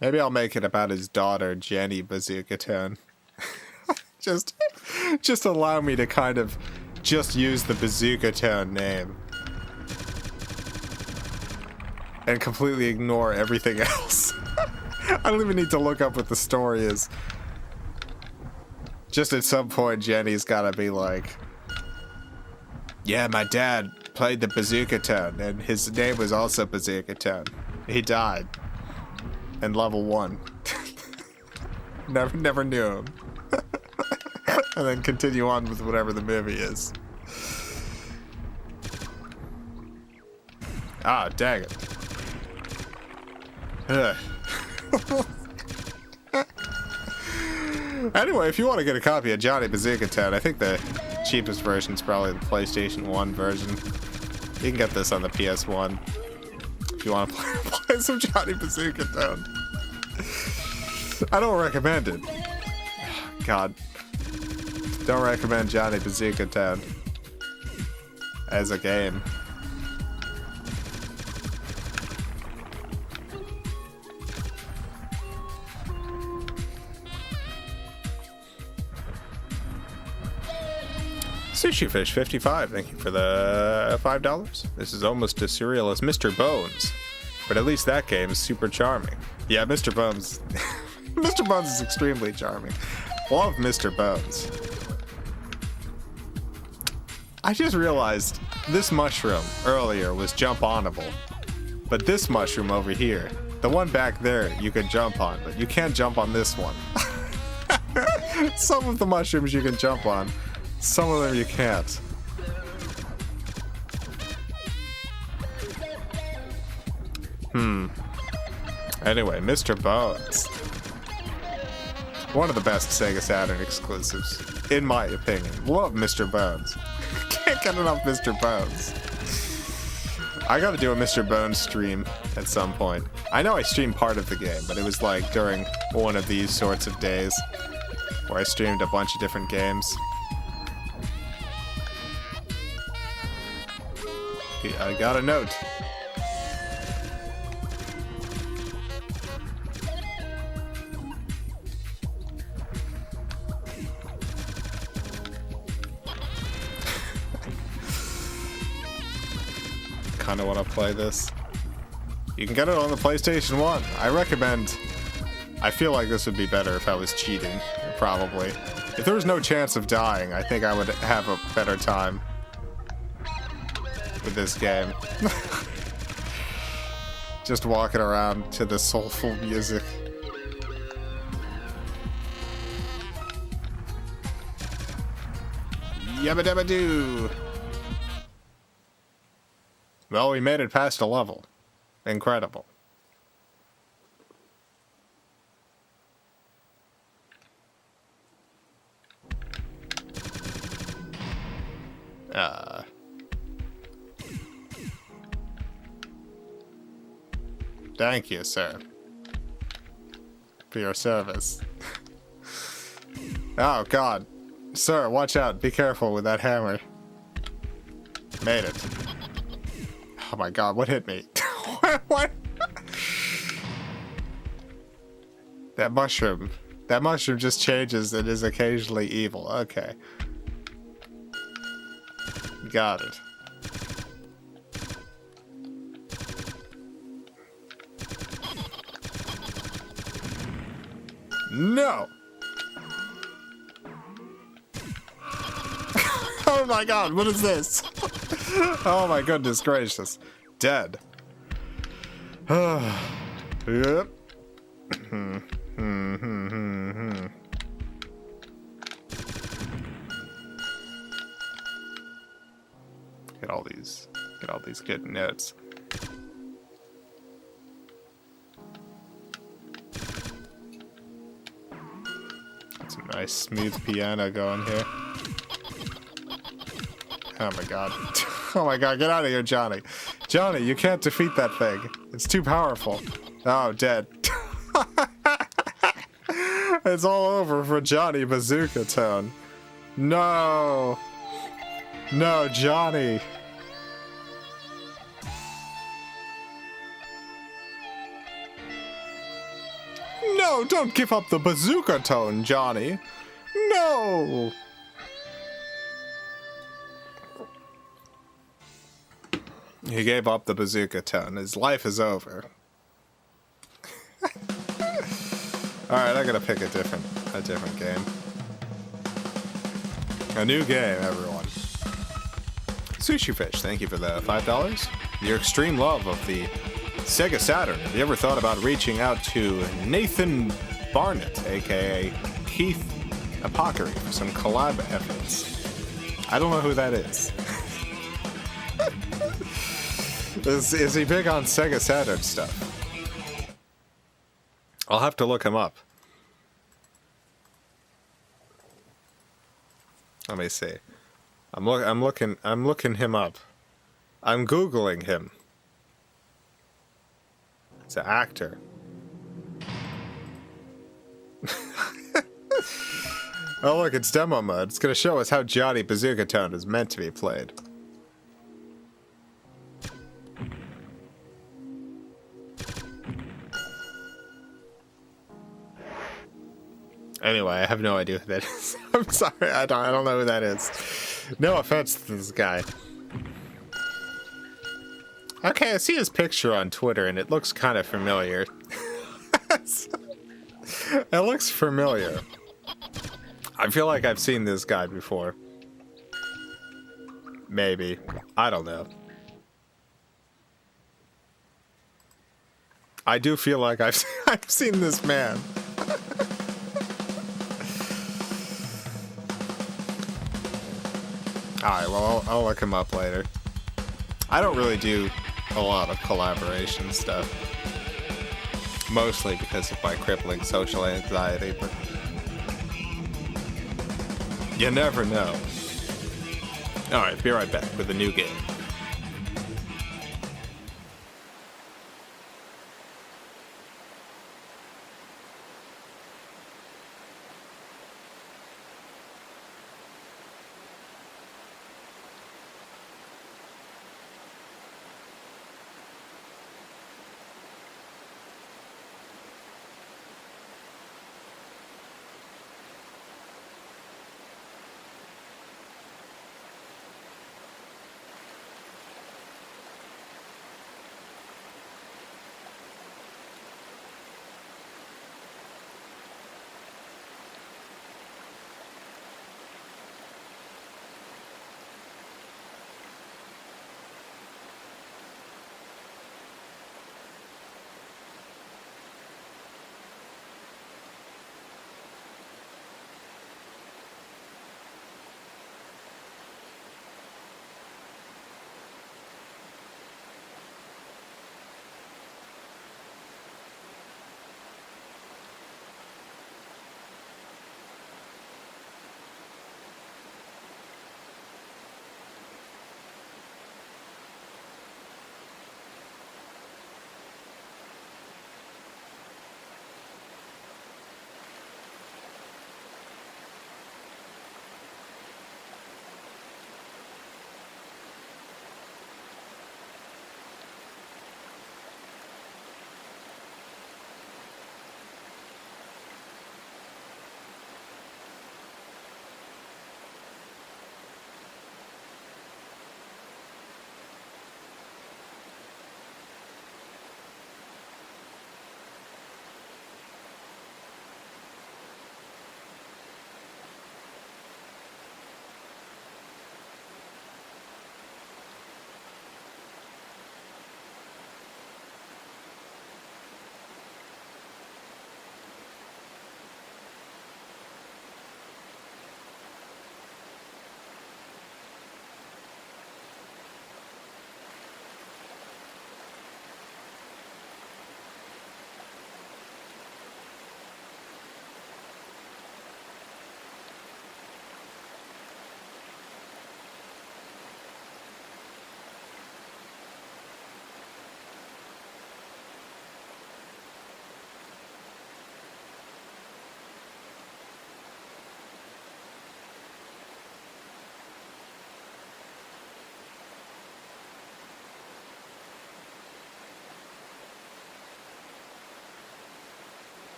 Maybe I'll make it about his daughter, Jenny Bazooka Town. Just allow me to kind of just use the Bazooka Town name. And completely ignore everything else. I don't even need to look up what the story is. Just at some point, Jenny's gotta be like, yeah, my dad played the Bazooka Town, and his name was also Bazooka Town. He died. In level 1. Never knew him. And then continue on with whatever the movie is. Ah, dang it. Ugh. Anyway, if you want to get a copy of Johnny Bazooka Town, I think the cheapest version is probably the PlayStation 1 version. You can get this on the PS1 if you want to play some Johnny Bazooka Town. I don't recommend it. God. Don't recommend Johnny Bazooka Town as a game. Sushi Fish 55, thank you for the $5. This is almost as surreal as Mr. Bones, but at least that game is super charming. Yeah, Mr. Bones. Mr. Bones is extremely charming. Love Mr. Bones. I just realized this mushroom earlier was jump-onable, but this mushroom over here, the one back there, you can jump on, but you can't jump on this one. Some of the mushrooms you can jump on. Some of them you can't. Anyway, Mr. Bones. One of the best Sega Saturn exclusives, in my opinion. Love Mr. Bones. Can't get enough Mr. Bones. I gotta do a Mr. Bones stream at some point. I know I streamed part of the game, but it was like during one of these sorts of days where I streamed a bunch of different games. Yeah, I got a note. Kinda wanna play this. You can get it on the PlayStation 1. I recommend. I feel like this would be better if I was cheating, probably. If there was no chance of dying, I think I would have a better time with this game. Just walking around to the soulful music. Yabba dabba doo! Well, we made it past a level. Incredible. Thank you, sir, for your service. Oh, God. Sir, watch out. Be careful with that hammer. Made it. Oh my God, what hit me? What? That mushroom. That mushroom just changes and is occasionally evil. Okay. Got it. No! Oh my God, what is this? Oh my goodness gracious. Dead. Yep. Get all these good notes. Got some nice smooth piano going here. Oh my God. Oh my God, get out of here, Johnny. Johnny, you can't defeat that thing. It's too powerful. Oh, dead. It's all over for Johnny Bazooka Tone. No. No, Johnny. No, don't give up the Bazooka Tone, Johnny. No. He gave up the Bazooka Tone. His life is over. Alright, I gotta pick a different game. A new game, everyone. Sushi Fish, thank you for the $5. Your extreme love of the Sega Saturn. Have you ever thought about reaching out to Nathan Barnett, aka Keith Apothecary, for some collab efforts? I don't know who that is. Is he big on Sega Saturn stuff? I'll have to look him up. Let me see. I'm looking him up. I'm Googling him. It's an actor. Oh look, it's demo mode. It's gonna show us how Johnny Bazooka Tone is meant to be played. Anyway, I have no idea who that is. I'm sorry, I don't know who that is. No offense to this guy. Okay, I see his picture on Twitter and it looks kind of familiar. It looks familiar. I feel like I've seen this guy before. Maybe. I don't know. I do feel like I've seen this man. Alright, well, I'll look him up later. I don't really do a lot of collaboration stuff. Mostly because of my crippling social anxiety, but you never know. Alright, be right back with a new game.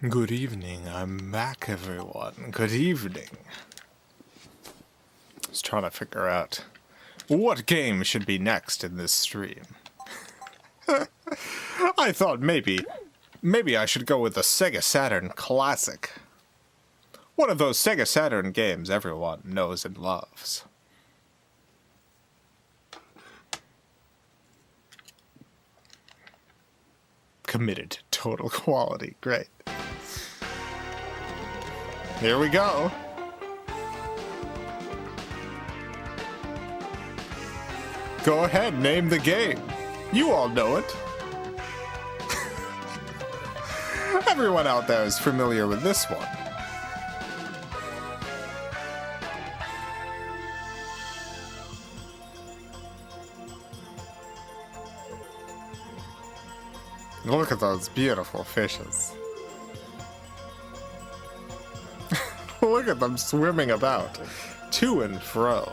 Good evening, I'm back, everyone. Good evening. I was trying to figure out what game should be next in this stream. I thought maybe I should go with the Sega Saturn Classic. One of those Sega Saturn games everyone knows and loves. Committed to total quality. Great. Here we go. Go ahead, name the game. You all know it. Everyone out there is familiar with this one. Look at those beautiful fishes. Look at them swimming about, to and fro.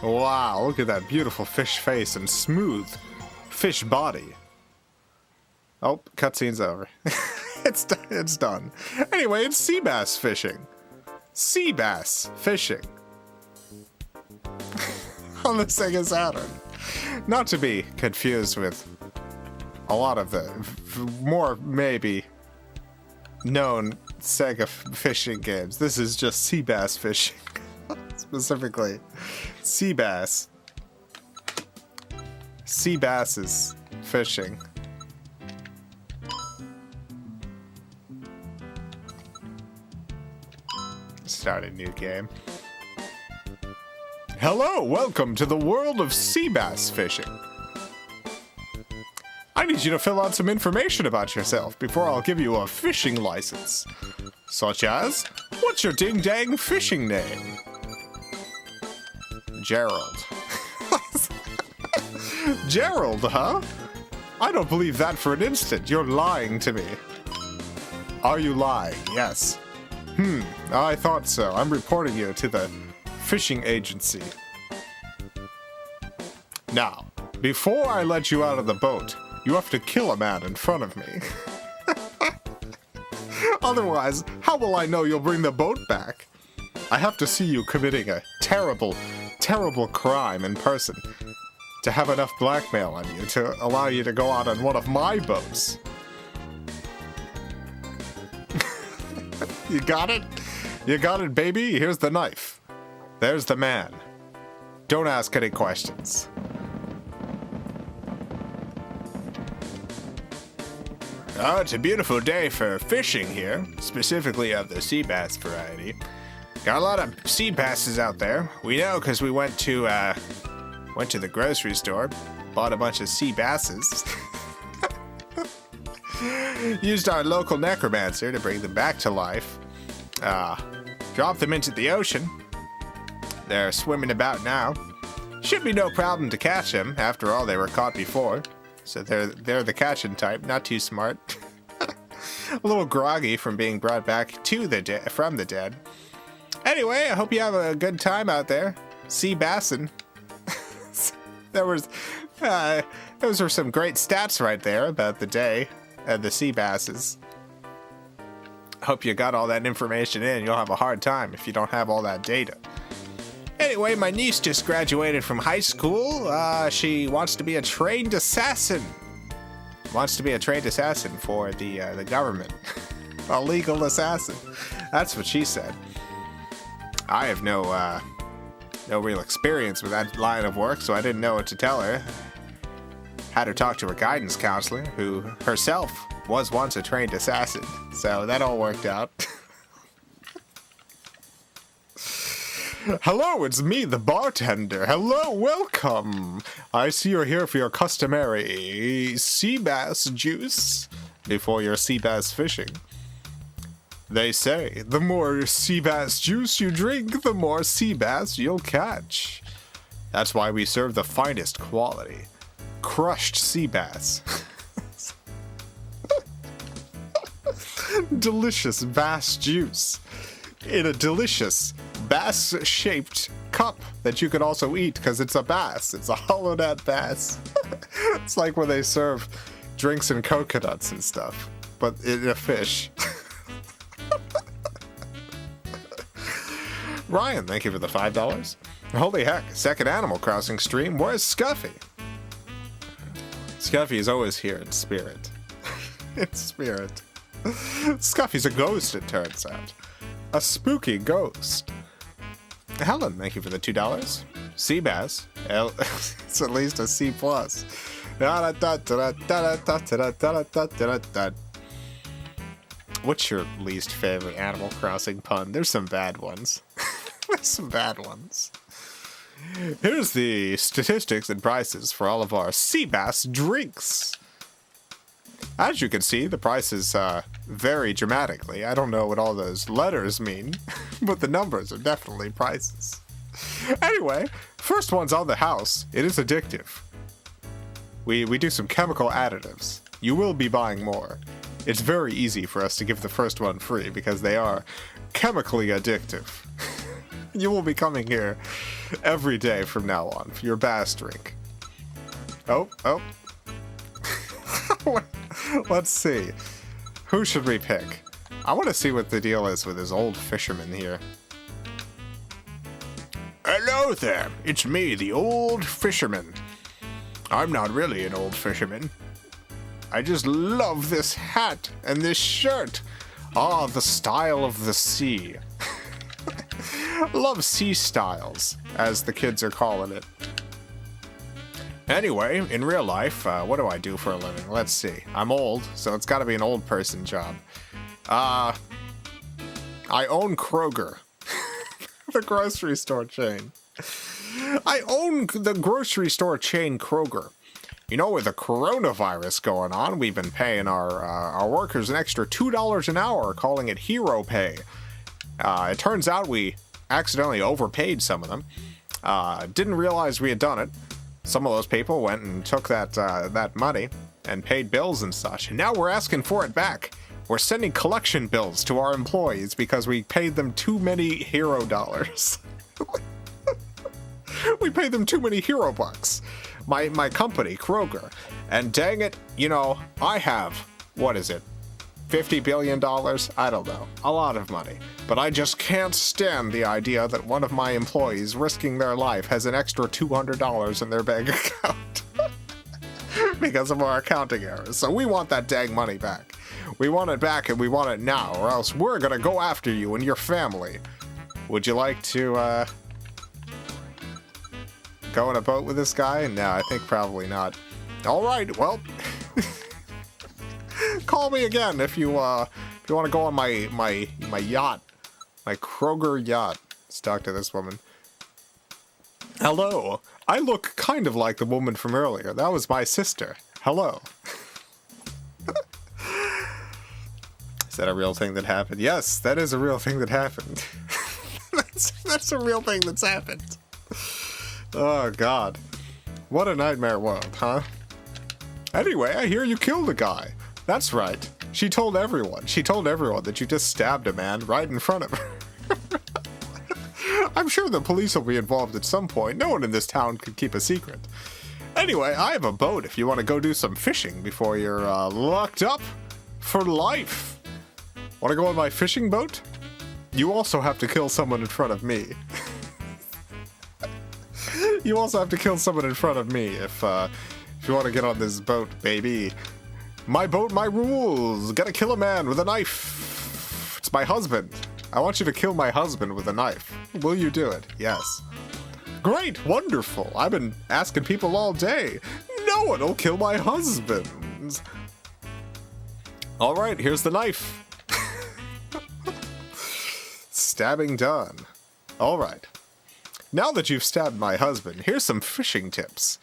Wow, look at that beautiful fish face and smooth fish body. Oh, cutscene's over. It's done. Anyway, it's sea bass fishing. Sea bass fishing. On the Sega Saturn. Not to be confused with a lot of the more maybe known Sega fishing games. This is just sea bass fishing. Specifically, sea bass. Sea basses fishing. Start a new game. Hello, welcome to the world of sea bass fishing. I need you to fill out some information about yourself before I'll give you a fishing license. Such as, what's your ding-dang fishing name? Gerald. Gerald, huh? I don't believe that for an instant. You're lying to me. Are you lying? Yes. I thought so. I'm reporting you to the fishing agency. Now, before I let you out of the boat, you have to kill a man in front of me. Otherwise, how will I know you'll bring the boat back? I have to see you committing a terrible, terrible crime in person to have enough blackmail on you to allow you to go out on one of my boats. You got it? You got it, baby? Here's the knife. There's the man. Don't ask any questions. Oh, it's a beautiful day for fishing here, specifically of the sea bass variety. Got a lot of sea basses out there. We know because we went to the grocery store, bought a bunch of sea basses. Used our local necromancer to bring them back to life. Dropped them into the ocean. They're swimming about now. Should be no problem to catch them. After all, they were caught before. So they're the catching type, not too smart. A little groggy from being brought back from the dead. Anyway, I hope you have a good time out there. Sea bassin'. Those were some great stats right there about the day and the sea basses. Hope you got all that information in. You'll have a hard time if you don't have all that data. Anyway, my niece just graduated from high school. She wants to be a trained assassin. Wants to be a trained assassin for the government. A legal assassin. That's what she said. I have no real experience with that line of work, so I didn't know what to tell her. Had her talk to her guidance counselor, who herself was once a trained assassin, so that all worked out. Hello, it's me, the bartender. Hello, welcome. I see you're here for your customary sea bass juice before your sea bass fishing. They say, the more sea bass juice you drink, the more sea bass you'll catch. That's why we serve the finest quality. Crushed sea bass. Delicious bass juice. In a delicious bass-shaped cup that you can also eat because it's a bass. It's a hollow net bass. It's like when they serve drinks and coconuts and stuff, but in a fish. Ryan, thank you for the $5. Holy heck, second Animal Crossing stream. Where's Scuffy? Scuffy is always here in spirit. In spirit. Scuffy's a ghost, it turns out. A spooky ghost. Helen, thank you for the $2. Seabass. It's at least a C+. What's your least favorite Animal Crossing pun? There's some bad ones. There's some bad ones. Here's the statistics and prices for all of our sea bass drinks. As you can see, the prices vary dramatically. I don't know what all those letters mean, but the numbers are definitely prices. Anyway, first one's on the house. It is addictive. We do some chemical additives. You will be buying more. It's very easy for us to give the first one free because they are chemically addictive. You will be coming here every day from now on for your bass drink. Oh. Let's see. Who should we pick? I want to see what the deal is with this old fisherman here. Hello there. It's me, the old fisherman. I'm not really an old fisherman. I just love this hat and this shirt. Ah, the style of the sea. Love sea styles, as the kids are calling it. Anyway, in real life, what do I do for a living? Let's see. I'm old, so it's gotta be an old person job. I own Kroger. The grocery store chain. I own the grocery store chain Kroger. You know, with the coronavirus going on, we've been paying our workers an extra $2 an hour, calling it hero pay. It turns out we accidentally overpaid some of them. Didn't realize we had done it. Some of those people went and took that money and paid bills and such, and now we're asking for it back. We're sending collection bills to our employees because we paid them too many hero dollars. We paid them too many hero bucks. My company, Kroger. And dang it, you know, I have, what is it, $50 billion? I don't know. A lot of money. But I just can't stand the idea that one of my employees risking their life has an extra $200 in their bank account. Because of our accounting errors. So we want that dang money back. We want it back and we want it now, or else we're gonna go after you and your family. Would you like to, go in a boat with this guy? No, I think probably not. Alright, well... call me again if you want to go on my yacht. My Kroger yacht. Let's talk to this woman. Hello. I look kind of like the woman from earlier. That was my sister. Hello. Is that a real thing that happened? Yes, that is a real thing that happened. That's a real thing that's happened. Oh, God. What a nightmare world, huh? Anyway, I hear you killed a guy. That's right. She told everyone. She told everyone that you just stabbed a man right in front of her. I'm sure the police will be involved at some point. No one in this town could keep a secret. Anyway, I have a boat if you want to go do some fishing before you're locked up for life. Want to go on my fishing boat? You also have to kill someone in front of me. You also have to kill someone in front of me if you want to get on this boat, baby. My boat, my rules. Gotta kill a man with a knife. It's my husband. I want you to kill my husband with a knife. Will you do it? Yes. Great, wonderful. I've been asking people all day. No one will kill my husband. All right, here's the knife. Stabbing done. All right. Now that you've stabbed my husband, here's some fishing tips.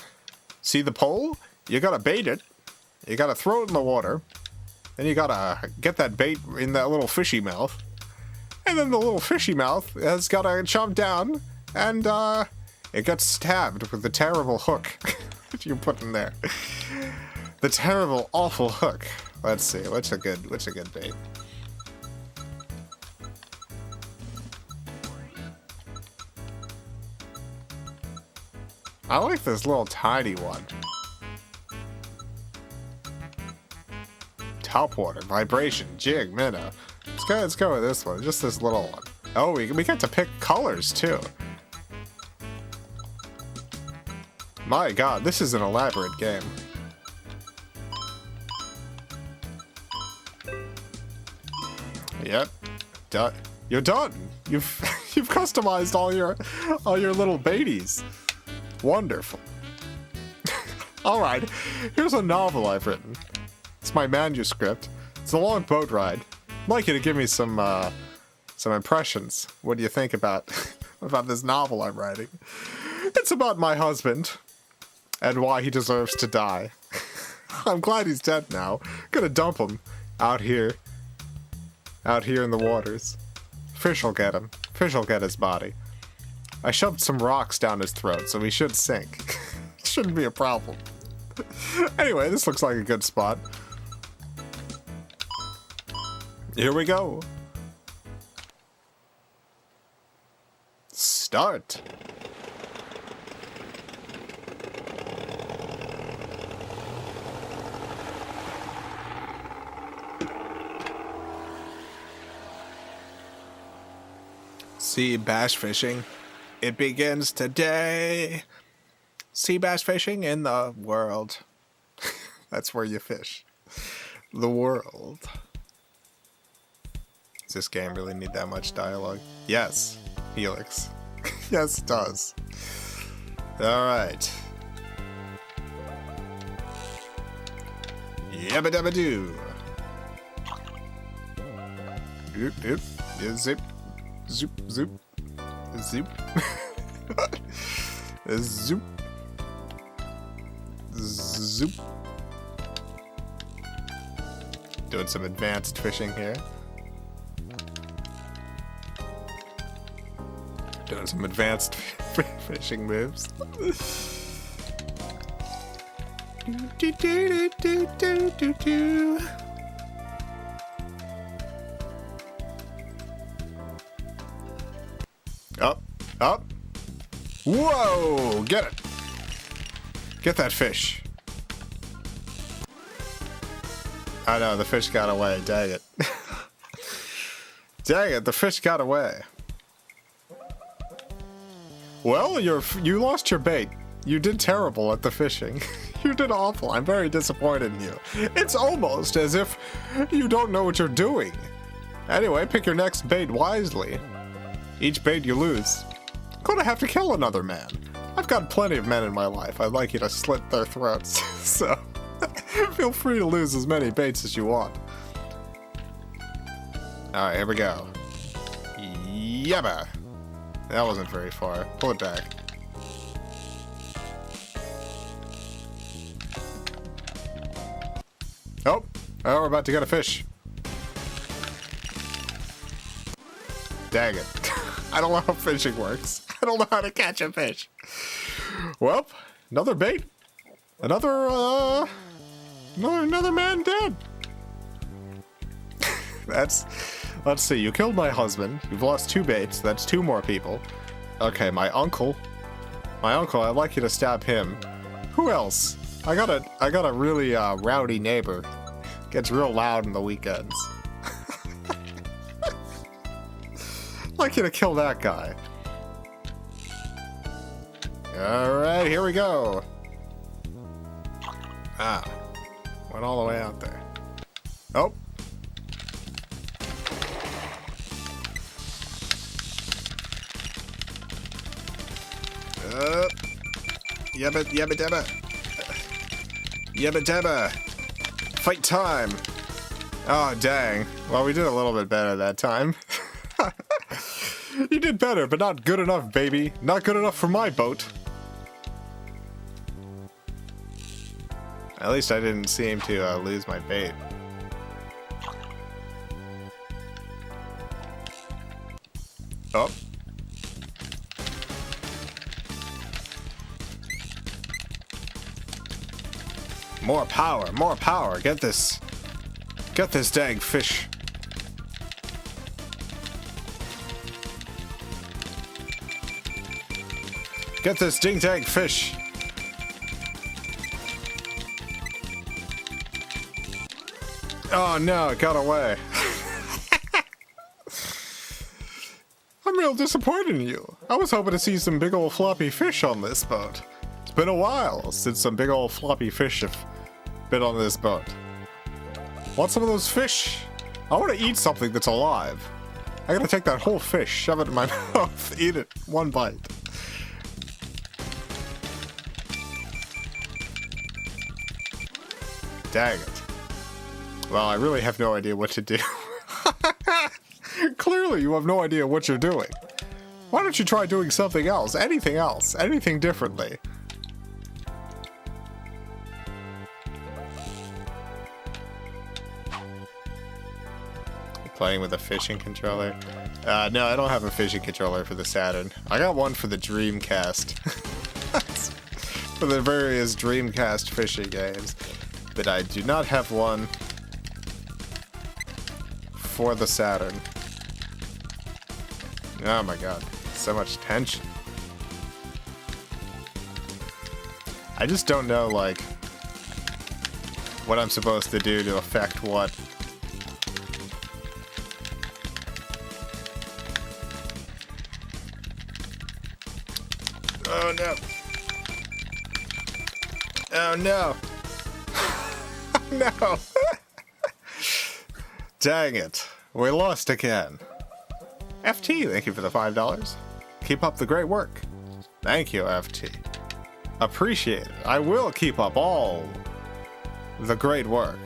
See the pole? You gotta bait it. You gotta throw it in the water. Then you gotta get that bait in that little fishy mouth. And then the little fishy mouth has gotta chomp down, and it gets stabbed with the terrible hook that you put in there. The terrible, awful hook. Let's see, what's a good bait? I like this little tiny one. Topwater, vibration, jig, minnow. Let's go with this one. Just this little one. Oh, we get to pick colors too. My God, this is an elaborate game. Yep, done. You're done. You've you've customized all your little babies. Wonderful. All right, here's a novel I've written. It's my manuscript. It's a long boat ride. I'd like you to give me some impressions. What do you think about this novel I'm writing? It's about my husband and why he deserves to die. I'm glad he's dead now. Gonna dump him out here in the waters. Fish will get him. Fish will get his body. I shoved some rocks down his throat, so he should sink. Shouldn't be a problem. Anyway, this looks like a good spot. Here we go. Start. Sea bass fishing. It begins today. Sea bass fishing in the world. That's where you fish. The world. Does this game really need that much dialogue? Yes, Helix. Yes, it does. Alright. Yabba dabba doo. Oop, oop. Yeah, zip. Zoop, zoop. Zoop. Zoop. Zoop. Doing some advanced fishing here. Doing some advanced fishing moves. Do, do, do, do, do, do. Up, up. Whoa! Get it! Get that fish. I know, the fish got away. Dang it. Dang it, the fish got away. Well, you lost your bait. You did terrible at the fishing. You did awful. I'm very disappointed in you. It's almost as if you don't know what you're doing. Anyway, pick your next bait wisely. Each bait you lose, gonna have to kill another man. I've got plenty of men in my life. I'd like you to slit their throats. So, feel free to lose as many baits as you want. Alright, here we go. Yabba! That wasn't very far. Pull it back. Oh, we're about to get a fish. Dang it. I don't know how fishing works. I don't know how to catch a fish. Well, another bait. Another man dead. Let's see, you killed my husband. You've lost 2 baits. That's 2 more people. Okay, my uncle, I'd like you to stab him. Who else? I got a really rowdy neighbor. Gets real loud in the weekends. I'd like you to kill that guy. Alright, here we go. Ah. Went all the way out there. Oh. Yabba yabba dabba. Yabba dabba. Fight time. Oh, dang. Well, we did a little bit better that time. You did better, but not good enough, baby. Not good enough for my boat. At least I didn't seem to lose my bait. Oh. More power, more power. Get this dang fish. Get this ding dang fish. Oh no, it got away. I'm real disappointed in you. I was hoping to see some big old floppy fish on this boat. It's been a while since some big old floppy fish have been on this boat. Want some of those fish? I want to eat something that's alive. I gotta take that whole fish, shove it in my mouth, eat it, one bite. Dang it. Well, I really have no idea what to do. Clearly, you have no idea what you're doing. Why don't you try doing something else, anything differently? Playing with a fishing controller? No, I don't have a fishing controller for the Saturn. I got one for the Dreamcast. For the various Dreamcast fishing games. But I do not have one for the Saturn. Oh my god, so much tension. I just don't know, like, what I'm supposed to do to affect what. Oh no. Oh no. No. Dang it. We lost again. FT, thank you for the $5. Keep up the great work. Thank you, FT. Appreciate it. I will keep up all the great work.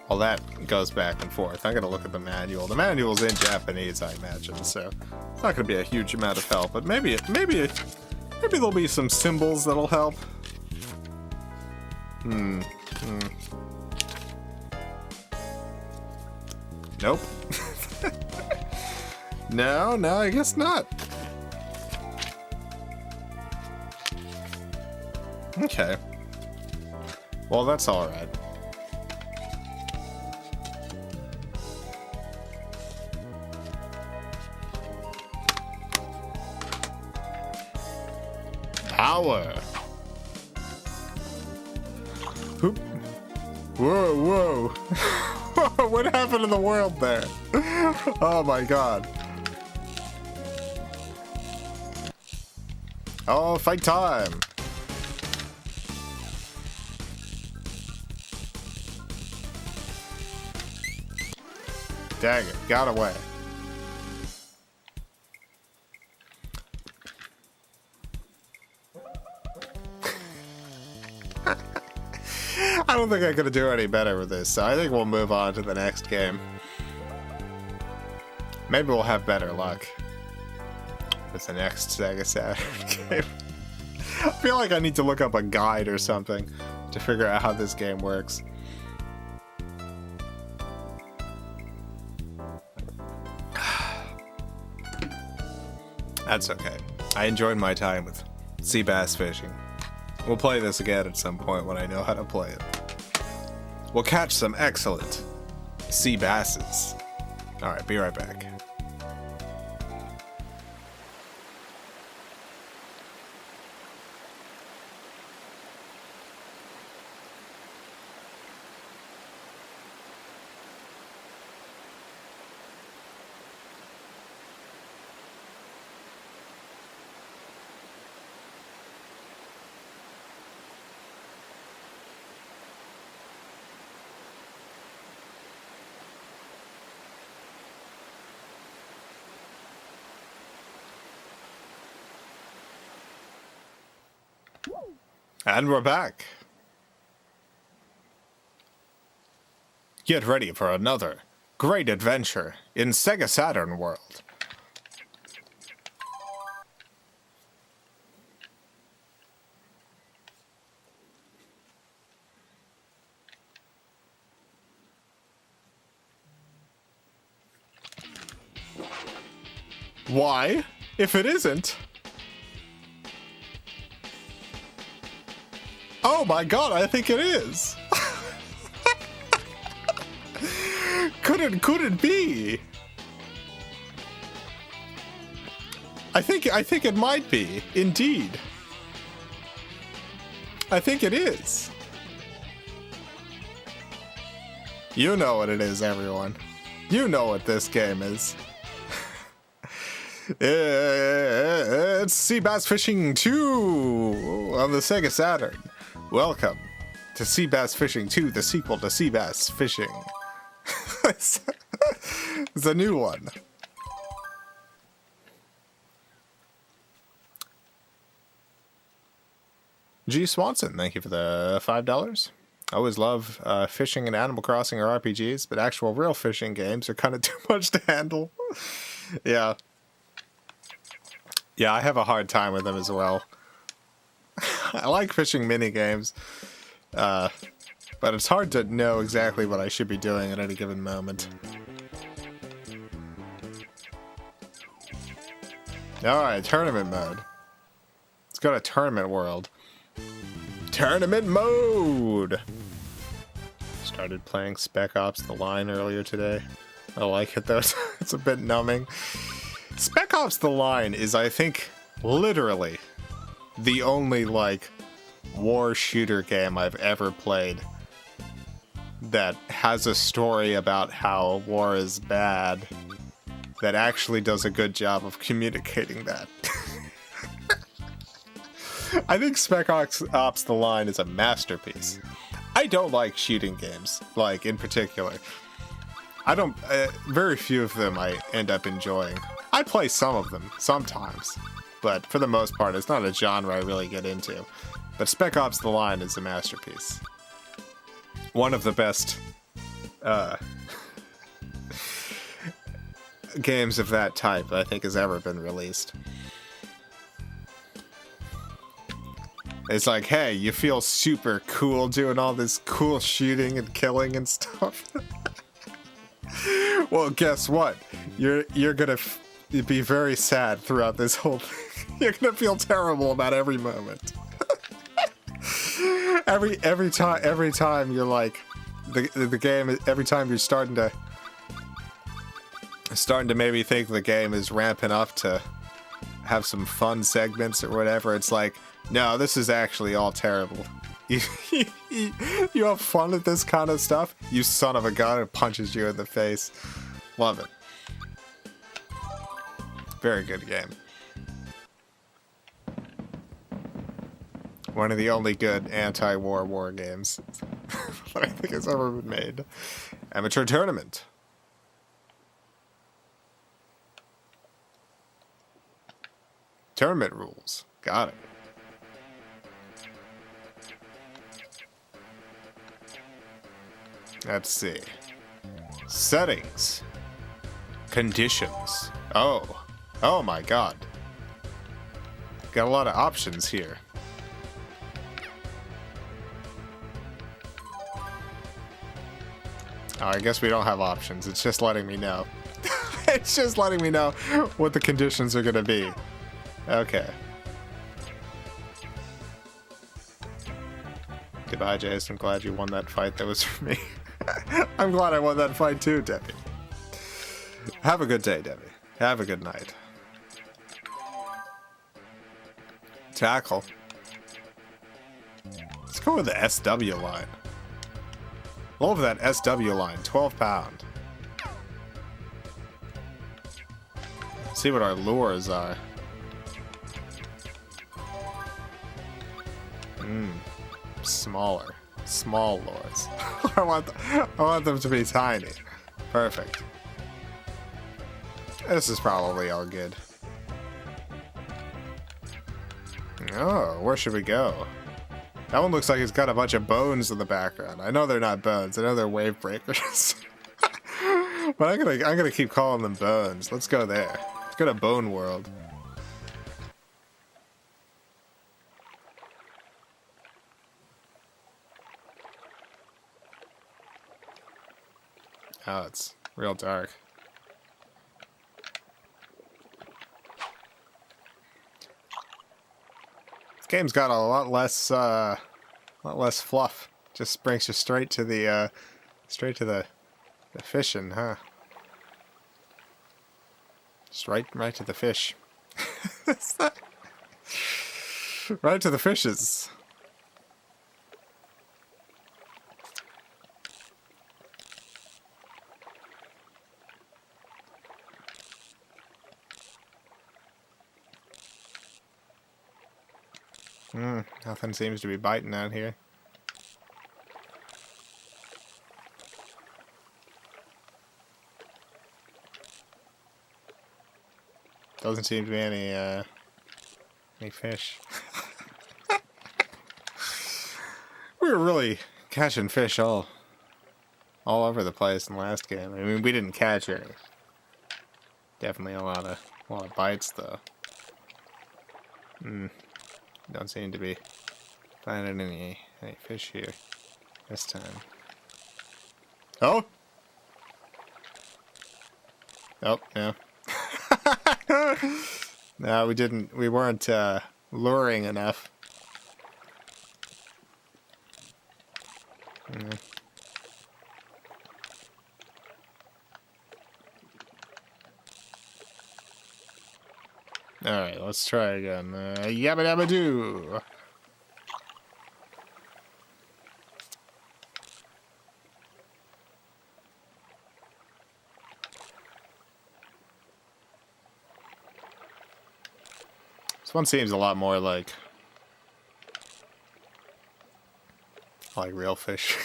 Well, that goes back and forth. I'm gonna look at the manual. The manual's in Japanese, I imagine, so it's not gonna be a huge amount of help. But maybe there'll be some symbols that'll help. Nope. No, I guess not. Okay. Well, that's alright. Power. Oop. Whoa. What happened to the world there? Oh my god. Oh, fight time. Dang it, got away. I don't think I could do any better with this, so I think we'll move on to the next game. Maybe we'll have better luck with the next Sega Saturn game. I feel like I need to look up a guide or something to figure out how this game works. That's okay. I enjoyed my time with sea bass fishing. We'll play this again at some point when I know how to play it. We'll catch some excellent sea basses. Alright, be right back. And we're back. Get ready for another great adventure in Sega Saturn world. Why? If it isn't... Oh my god, I think it is! Could it be? I think it might be, indeed. I think it is. You know what it is, everyone. You know what this game is. It's Sea Bass Fishing 2 on the Sega Saturn. Welcome to Sea Bass Fishing 2, the sequel to Sea Bass Fishing. It's a new one. G. Swanson, thank you for the $5. I always love fishing and Animal Crossing or RPGs, but actual real fishing games are kind of too much to handle. Yeah. Yeah, I have a hard time with them as well. I like fishing mini games, but it's hard to know exactly what I should be doing at any given moment. Alright, tournament mode. Let's go to tournament world. Tournament mode! Started playing Spec Ops The Line earlier today. I like it though, it's a bit numbing. Spec Ops The Line is, I think, literally the only, like, war shooter game I've ever played that has a story about how war is bad that actually does a good job of communicating that. I think Spec Ops The Line is a masterpiece. I don't like shooting games, like, in particular. I don't... very few of them I end up enjoying. I play some of them, sometimes. But for the most part, it's not a genre I really get into. But Spec Ops The Line is a masterpiece. One of the best... games of that type I think has ever been released. It's like, hey, you feel super cool doing all this cool shooting and killing and stuff. Well, guess what? You're gonna be very sad throughout this whole thing. You're gonna feel terrible about every moment. every time you're like the game. Every time you're starting to maybe think the game is ramping up to have some fun segments or whatever. It's like, no, this is actually all terrible. You have fun at this kind of stuff? You son of a gun, it punches you in the face. Love it. Very good game. One of the only good anti-war war games that I think has ever been made. Amateur Tournament. Tournament rules. Got it. Let's see. Settings. Conditions. Oh. Oh my god. Got a lot of options here. Oh, I guess we don't have options. It's just letting me know. It's just letting me know what the conditions are going to be. Okay. Goodbye, Jace. I'm glad you won that fight. That was for me. I'm glad I won that fight too, Debbie. Have a good day, Debbie. Have a good night. Tackle. Let's go with the SW line. Love that SW line. 12 pound. Let's see what our lures are. Smaller. Small lures. I want them to be tiny. Perfect. This is probably all good. Oh, where should we go? That one looks like it's got a bunch of bones in the background. I know they're not bones. I know they're wave breakers. But I'm gonna keep calling them bones. Let's go there. Let's go to Bone World. Oh, it's real dark. This game's got a lot less fluff. Just brings you straight to the fishing, huh? Just right to the fish. Right to the fishes. Nothing seems to be biting out here. Doesn't seem to be any fish. We were really catching fish all over the place in the last game. I mean, we didn't catch any. Definitely a lot of bites though. Don't seem to be finding any fish here this time. Oh! Oh, no. No, we weren't luring enough. Alright, let's try again. Yabba dabba doo! This one seems a lot more like Like real fish.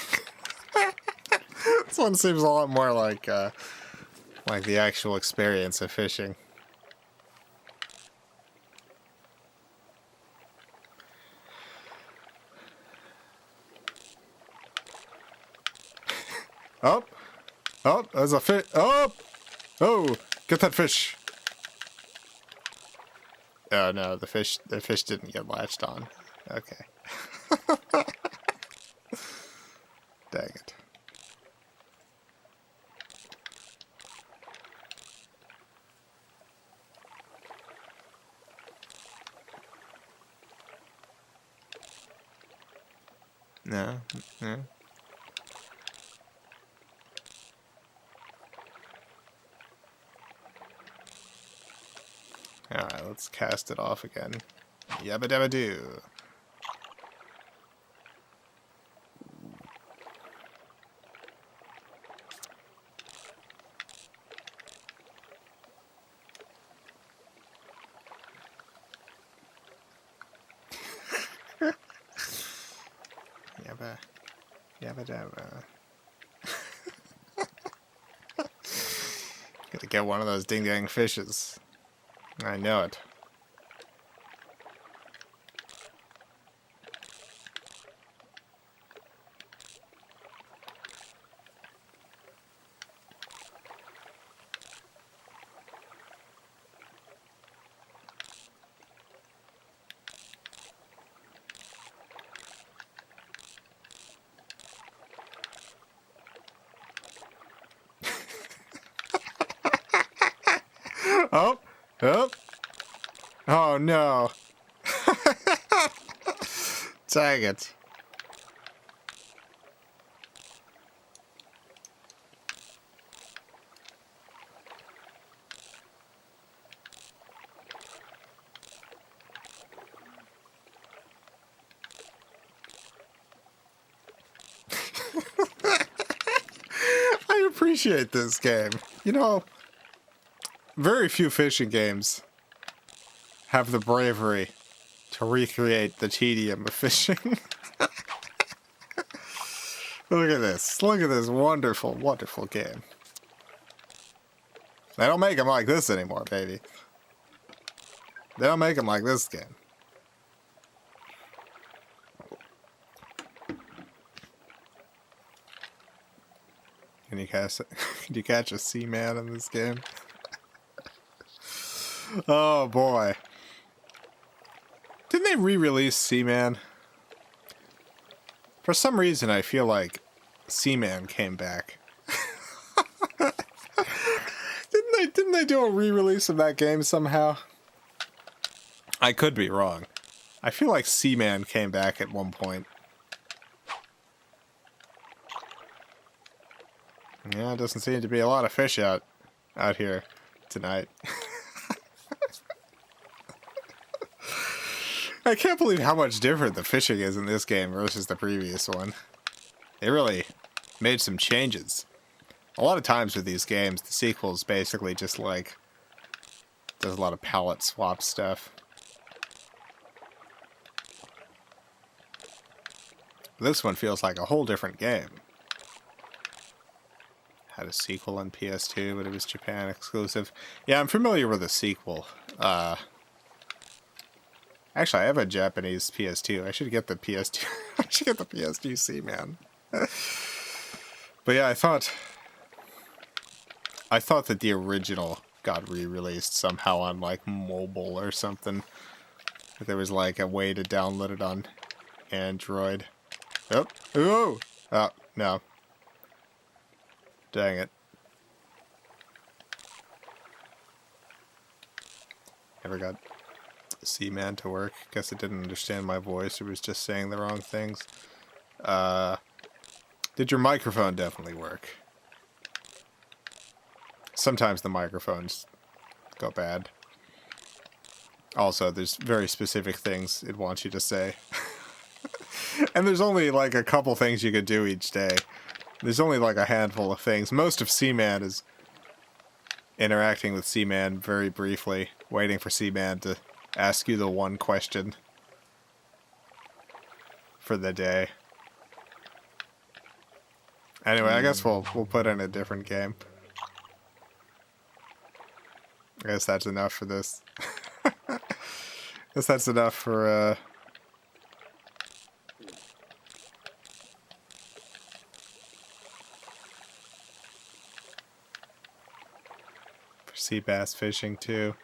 This one seems a lot more like the actual experience of fishing. Oh! Oh, there's a fish. Oh! Oh! Get that fish! Oh no, the fish didn't get latched on. Okay. Dang it. No, no. Alright, let's cast it off again. Yabba dabba doo. Yabba dabba. Gotta get one of those ding dang fishes. I know it. Oh! Oh! Oh no! Dang it. I appreciate this game. You know, very few fishing games have the bravery to recreate the tedium of fishing. Look at this. Look at this wonderful, wonderful game. They don't make them like this anymore, baby. They don't make them like this game. Can you catch it? Can you catch a seaman in this game? Oh boy. Didn't they re-release Seaman? For some reason I feel like Seaman came back. Didn't they do a re-release of that game somehow? I could be wrong. I feel like Seaman came back at one point. Yeah, it doesn't seem to be a lot of fish out here tonight. I can't believe how much different the fishing is in this game versus the previous one. They really made some changes. A lot of times with these games, the sequels basically just like does a lot of palette swap stuff. This one feels like a whole different game. Had a sequel on PS2, but it was Japan exclusive. Yeah, I'm familiar with the sequel. Actually, I have a Japanese PS2. I should get the PS2. I should get the PS2 Seaman. But yeah, I thought that the original got re-released somehow on like mobile or something. That there was like a way to download it on Android. Oh, ooh! Oh, no. Dang it. Never got Seaman to work. Guess it didn't understand my voice. It was just saying the wrong things. Did your microphone definitely work? Sometimes the microphones go bad. Also, there's very specific things it wants you to say. And there's only like a couple things you could do each day. There's only like a handful of things. Most of Seaman is interacting with Seaman very briefly, waiting for Seaman to ask you the one question for the day. Anyway, I guess we'll put in a different game. I guess that's enough for this. I guess that's enough for sea bass fishing too.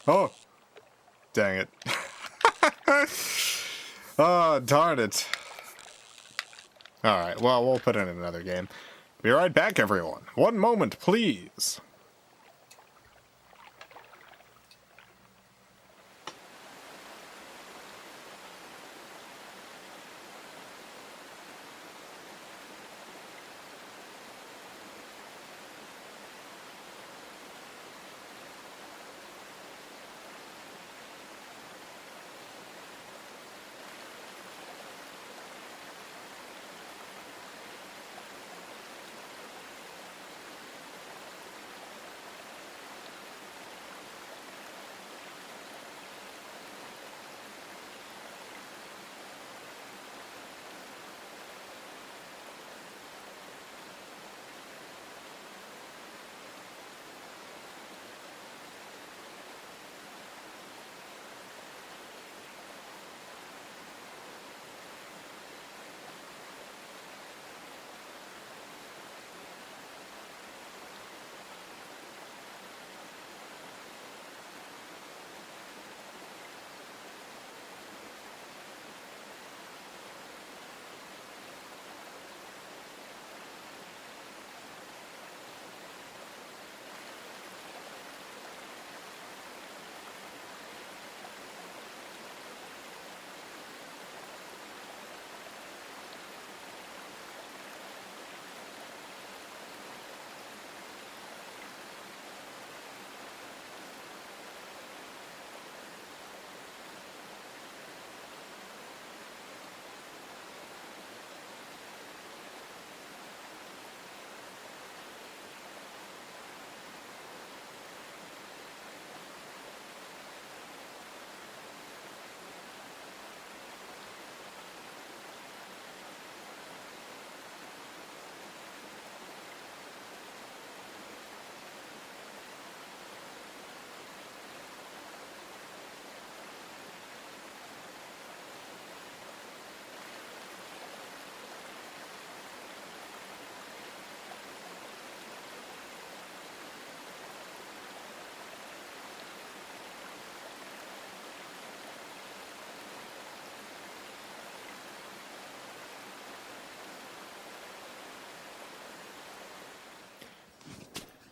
Oh, dang it. Oh, darn it. Alright, well, we'll put in another game. Be right back, everyone. One moment, please.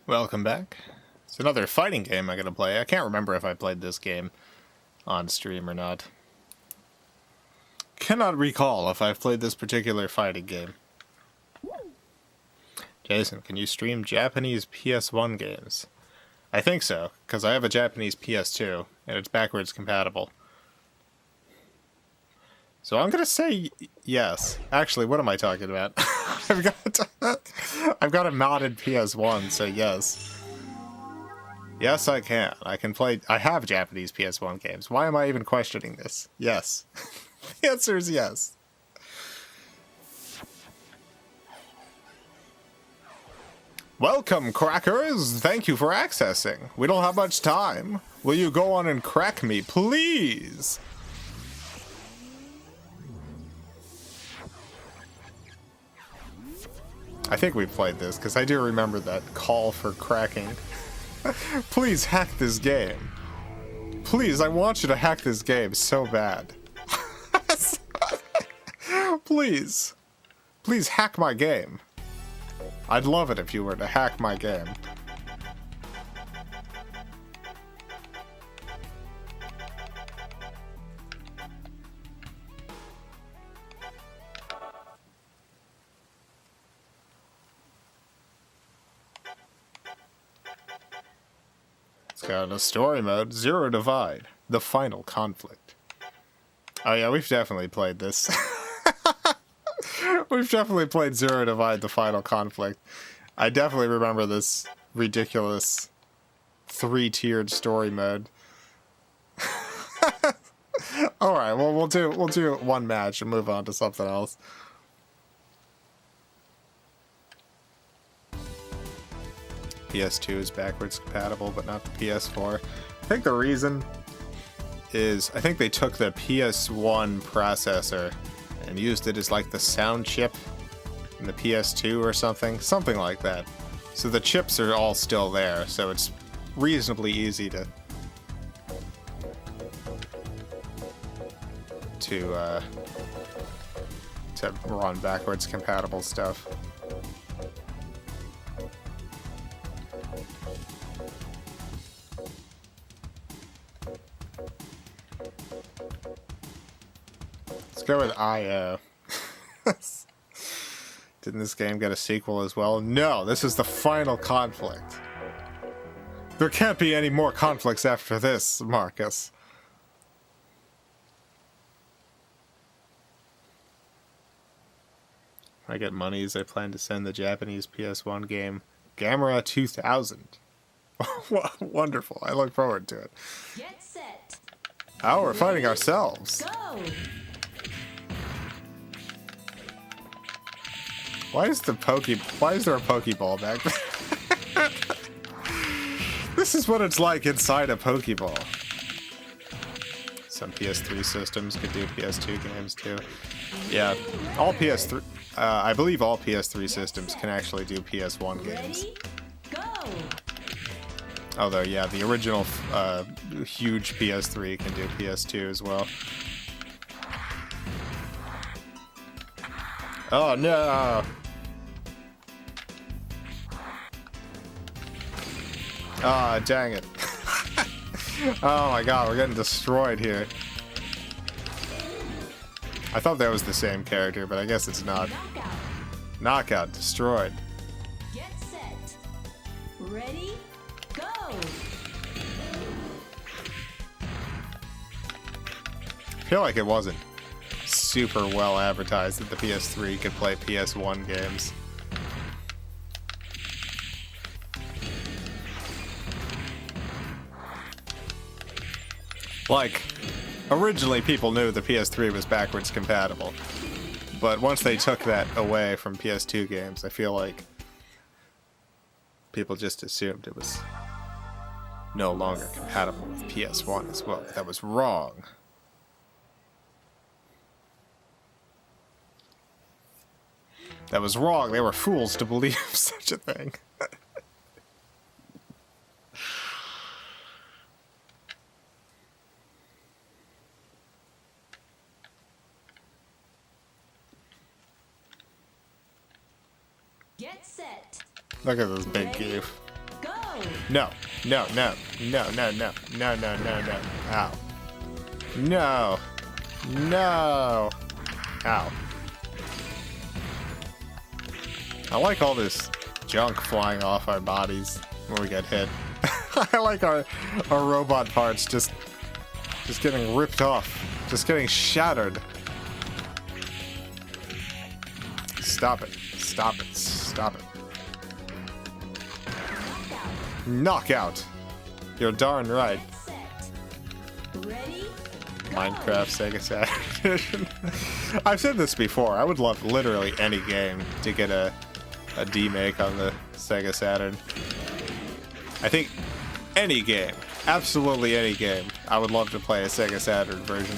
Welcome back. It's another fighting game I'm gonna play. I can't remember if I played this game on stream or not. Cannot recall if I've played this particular fighting game. Jason, can you stream Japanese PS1 games? I think so, because I have a Japanese PS2, and it's backwards compatible. So I'm gonna say yes. Actually, what am I talking about? I've got a modded PS1, so yes. Yes, I can. I can play. I have Japanese PS1 games. Why am I even questioning this? Yes. The answer is yes. Welcome, crackers! Thank you for accessing. We don't have much time. Will you go on and crack me, please? I think we played this, because I do remember that call for cracking. Please hack this game. Please, I want you to hack this game so bad. Please. Please hack my game. I'd love it if you were to hack my game. It's got a story mode, Zero Divide, the final conflict. Oh yeah, we've definitely played this. We've definitely played Zero Divide, the final conflict. I definitely remember this ridiculous 3-tiered story mode. All right, well we'll do one match and move on to something else. PS2 is backwards compatible, but not the PS4. I think the reason is I think they took the PS1 processor and used it as like the sound chip in the PS2 or something like that. So the chips are all still there, so it's reasonably easy to run backwards compatible stuff. Let's go with IO. Didn't this game get a sequel as well? No, this is the final conflict. There can't be any more conflicts after this, Marcus. I get monies, I plan to send the Japanese PS1 game Gamera 2000. Wonderful, I look forward to it. Get set. Oh, we're fighting ourselves. Go. Why is there a Pokeball back there? This is what it's like inside a Pokeball. Some PS3 systems could do PS2 games too. Yeah, all PS3. I believe all PS3 systems can actually do PS1 games. Ready? Go. Although, yeah, the original huge PS3 can do PS2 as well. Oh no! Ah, oh, dang it. Oh my god, we're getting destroyed here. I thought that was the same character, but I guess it's not. Knockout. Knockout, destroyed. Get set. Ready? Go. I feel like it wasn't super well advertised that the PS3 could play PS1 games. Like, originally people knew the PS3 was backwards compatible, but once they took that away from PS2 games, I feel like people just assumed it was no longer compatible with PS1 as well. But that was wrong. That was wrong. They were fools to believe such a thing. Get set. Look at this big goof. Go. No, no, no, no, no, no, no, no, no, no. Ow. No. No. Ow. I like all this junk flying off our bodies when we get hit. I like our robot parts just getting ripped off, just getting shattered. Stop it. Stop it. Stop it. Knockout. You're darn right. Get set. Ready? Go. Minecraft Sega Saturn Edition. I've said this before. I would love literally any game to get a demake on the Sega Saturn. I think any game, absolutely any game, I would love to play a Sega Saturn version.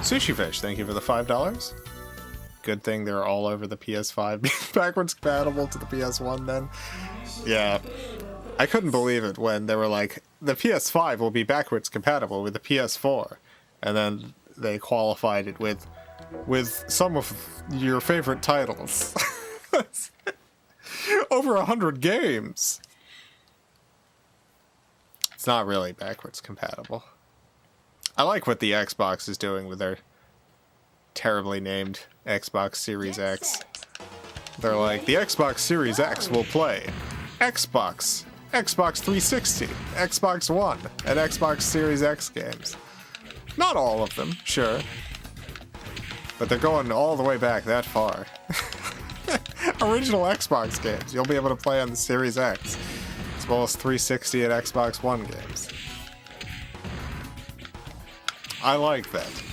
Sushi Fish, thank you for the $5. Good thing they're all over the PS5 backwards compatible to the PS1 then. Yeah. I couldn't believe it when they were like, the PS5 will be backwards compatible with the PS4. And then they qualified it with some of your favorite titles. Over 100 games. It's not really backwards compatible. I like what the Xbox is doing with their terribly named Xbox Series X. They're like, the Xbox Series X will play Xbox Xbox 360, Xbox One, and Xbox Series X games. Not all of them, sure. But they're going all the way back that far. Original Xbox games you'll be able to play on the Series X, as well as 360 and Xbox One games. I like that.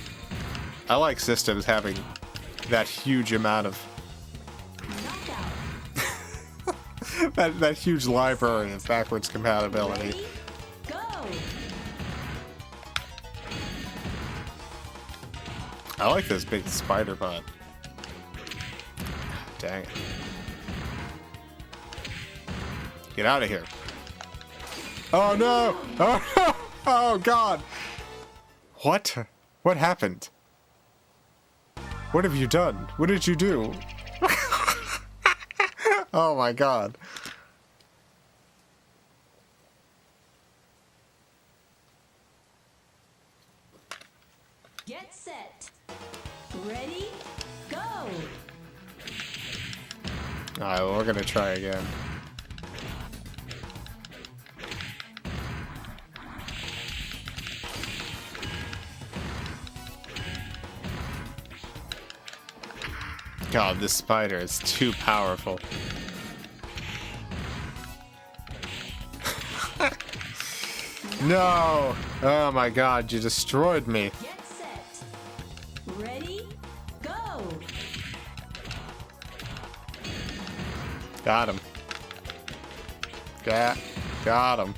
I like systems having that huge amount of that huge library of backwards compatibility. Ready, go. I like this big spider bot. Dang it. Get out of here. Oh no! Oh no! Oh god! What? What happened? What have you done? What did you do? Oh my god. Get set. Ready, go. Alright, well, we're gonna try again. God, this spider is too powerful. No! Oh my god, you destroyed me. Get set. Ready, go. Got him. Got him.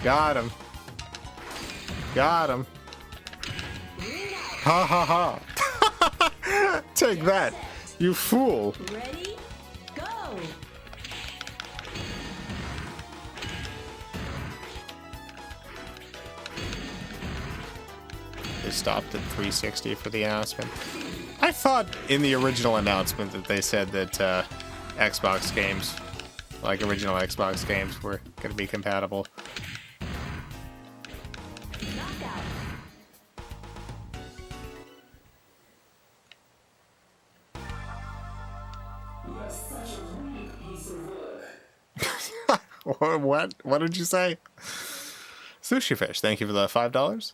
Got him. Got him. Ring out. Ha ha ha. Take that, you fool. Ready, go. They stopped at 360 for the announcement. I thought in the original announcement that they said that Xbox games, like original Xbox games, were going to be compatible. Knockout. What? What did you say? Sushi Fish, thank you for the $5.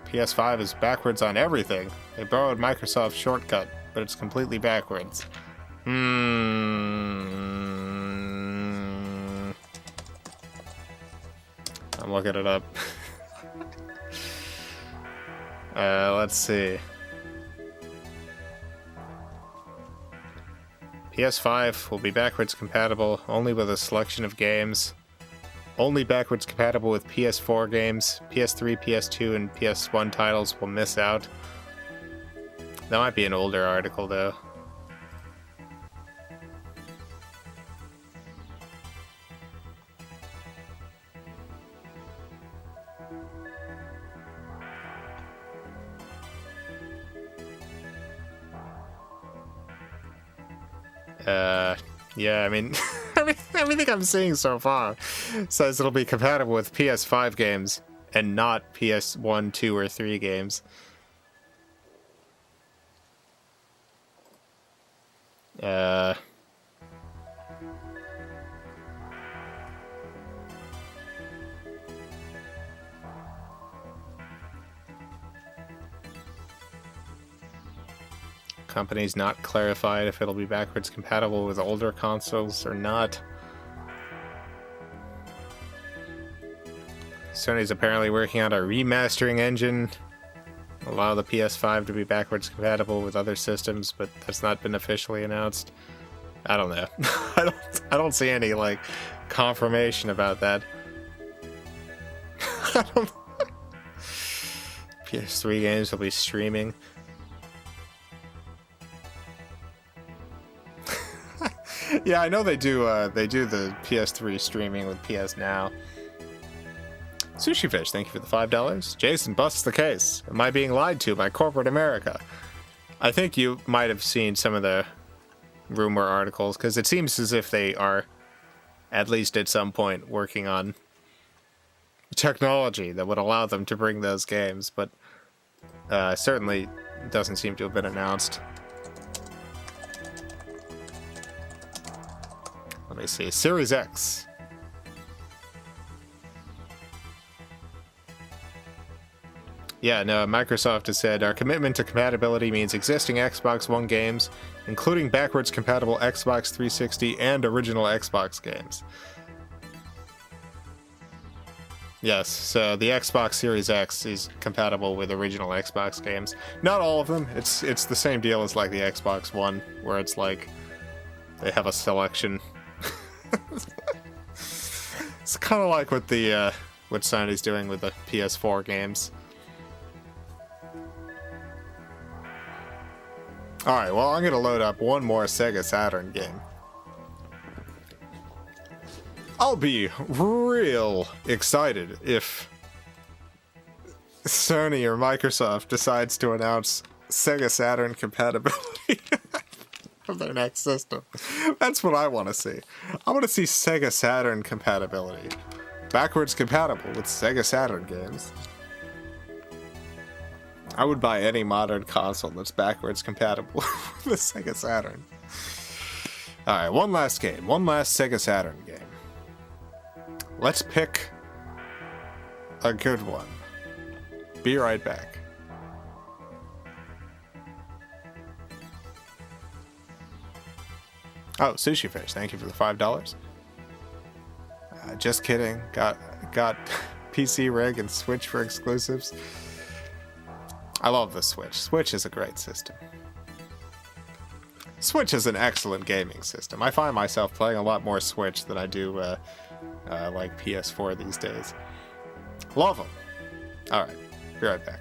PS5 is backwards on everything. They borrowed Microsoft's shortcut, but it's completely backwards. I'm looking it up. Let's see. PS5 will be backwards compatible only with a selection of games. Only backwards compatible with PS4 games. PS3, PS2, and PS1 titles will miss out. That might be an older article, though. Yeah, I mean, everything I'm seeing so far says it'll be compatible with PS5 games and not PS1, 2, or 3 games. Company's not clarified if it'll be backwards compatible with older consoles or not. Sony's apparently working on a remastering engine. Allow the PS5 to be backwards compatible with other systems, but that's not been officially announced. I don't know. I don't see any like confirmation about that. I don't PS3 games will be streaming. Yeah, I know they do the PS3 streaming with PS Now. Sushi Fish, thank you for the $5. Jason busts the case. Am I being lied to by corporate America? I think you might have seen some of the rumor articles, because it seems as if they are, at least at some point, working on technology that would allow them to bring those games, but certainly doesn't seem to have been announced. me see. Series X. Yeah, no, Microsoft has said, our commitment to compatibility means existing Xbox One games, including backwards compatible Xbox 360 and original Xbox games. Yes, so the Xbox Series X is compatible with original Xbox games. Not all of them. It's the same deal as like the Xbox One, where it's like they have a selection. It's kind of like what the what Sony's doing with the PS4 games. Alright, well, I'm gonna load up one more Sega Saturn game. I'll be real excited if Sony or Microsoft decides to announce Sega Saturn compatibility of their next system. That's what I want to see. I want to see Sega Saturn compatibility. Backwards compatible with Sega Saturn games. I would buy any modern console that's backwards compatible with the Sega Saturn. Alright, one last game. One last Sega Saturn game. Let's pick a good one. Be right back. Oh, Sushi Fish, thank you for the $5. Just kidding. Got PC rig and Switch for exclusives. I love the Switch. Switch is a great system. Switch is an excellent gaming system. I find myself playing a lot more Switch than I do like PS4 these days. Love them. Alright, be right back.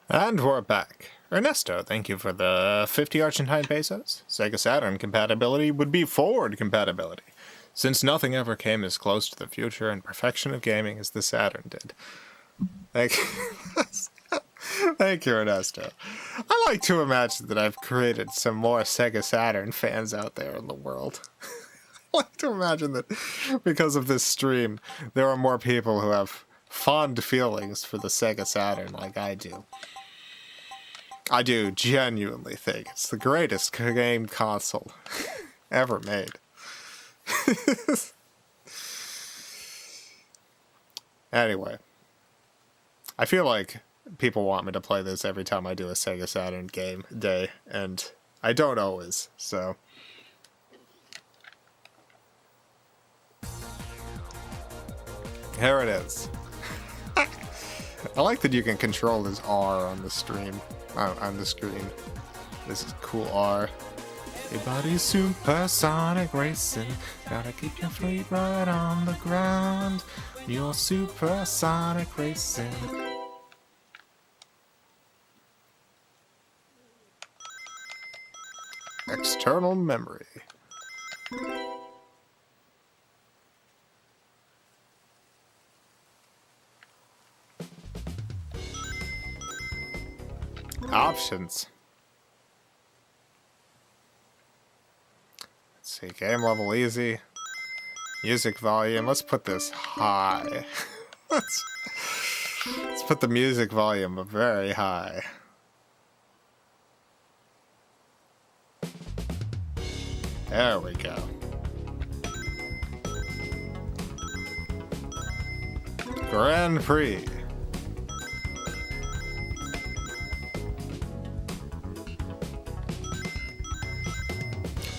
And we're back. Ernesto, thank you for the 50 Argentine pesos. Sega Saturn compatibility would be forward compatibility, since nothing ever came as close to the future and perfection of gaming as the Saturn did. Thank you. Thank you, Ernesto. I like to imagine that I've created some more Sega Saturn fans out there in the world. I like to imagine that because of this stream, there are more people who have fond feelings for the Sega Saturn like I do. I do genuinely think it's the greatest game console ever made. Anyway, I feel like people want me to play this every time I do a Sega Saturn game day, and I don't always, so... Here it is. I like that you can control this R on the stream, on the screen. This is cool R. Your body's supersonic racing, gotta keep your feet right on the ground. You're supersonic racing. External memory. Options. Let's see, game level easy. Music volume, let's put this high. let's put the music volume very high. There we go. Grand Prix.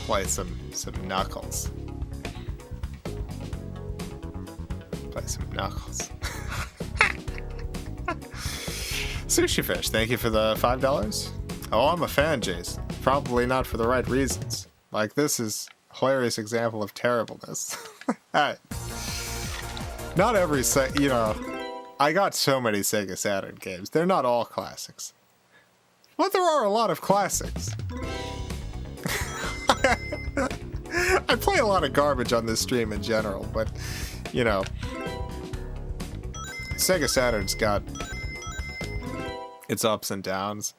Play some Knuckles. Play some Knuckles. Sushi Fish, thank you for the $5. Oh, I'm a fan, Jason. Probably not for the right reasons. Like, this is a hilarious example of terribleness. Alright. Not every you know, I got so many Sega Saturn games. They're not all classics. But there are a lot of classics. I play a lot of garbage on this stream in general, but, you know, Sega Saturn's got its ups and downs.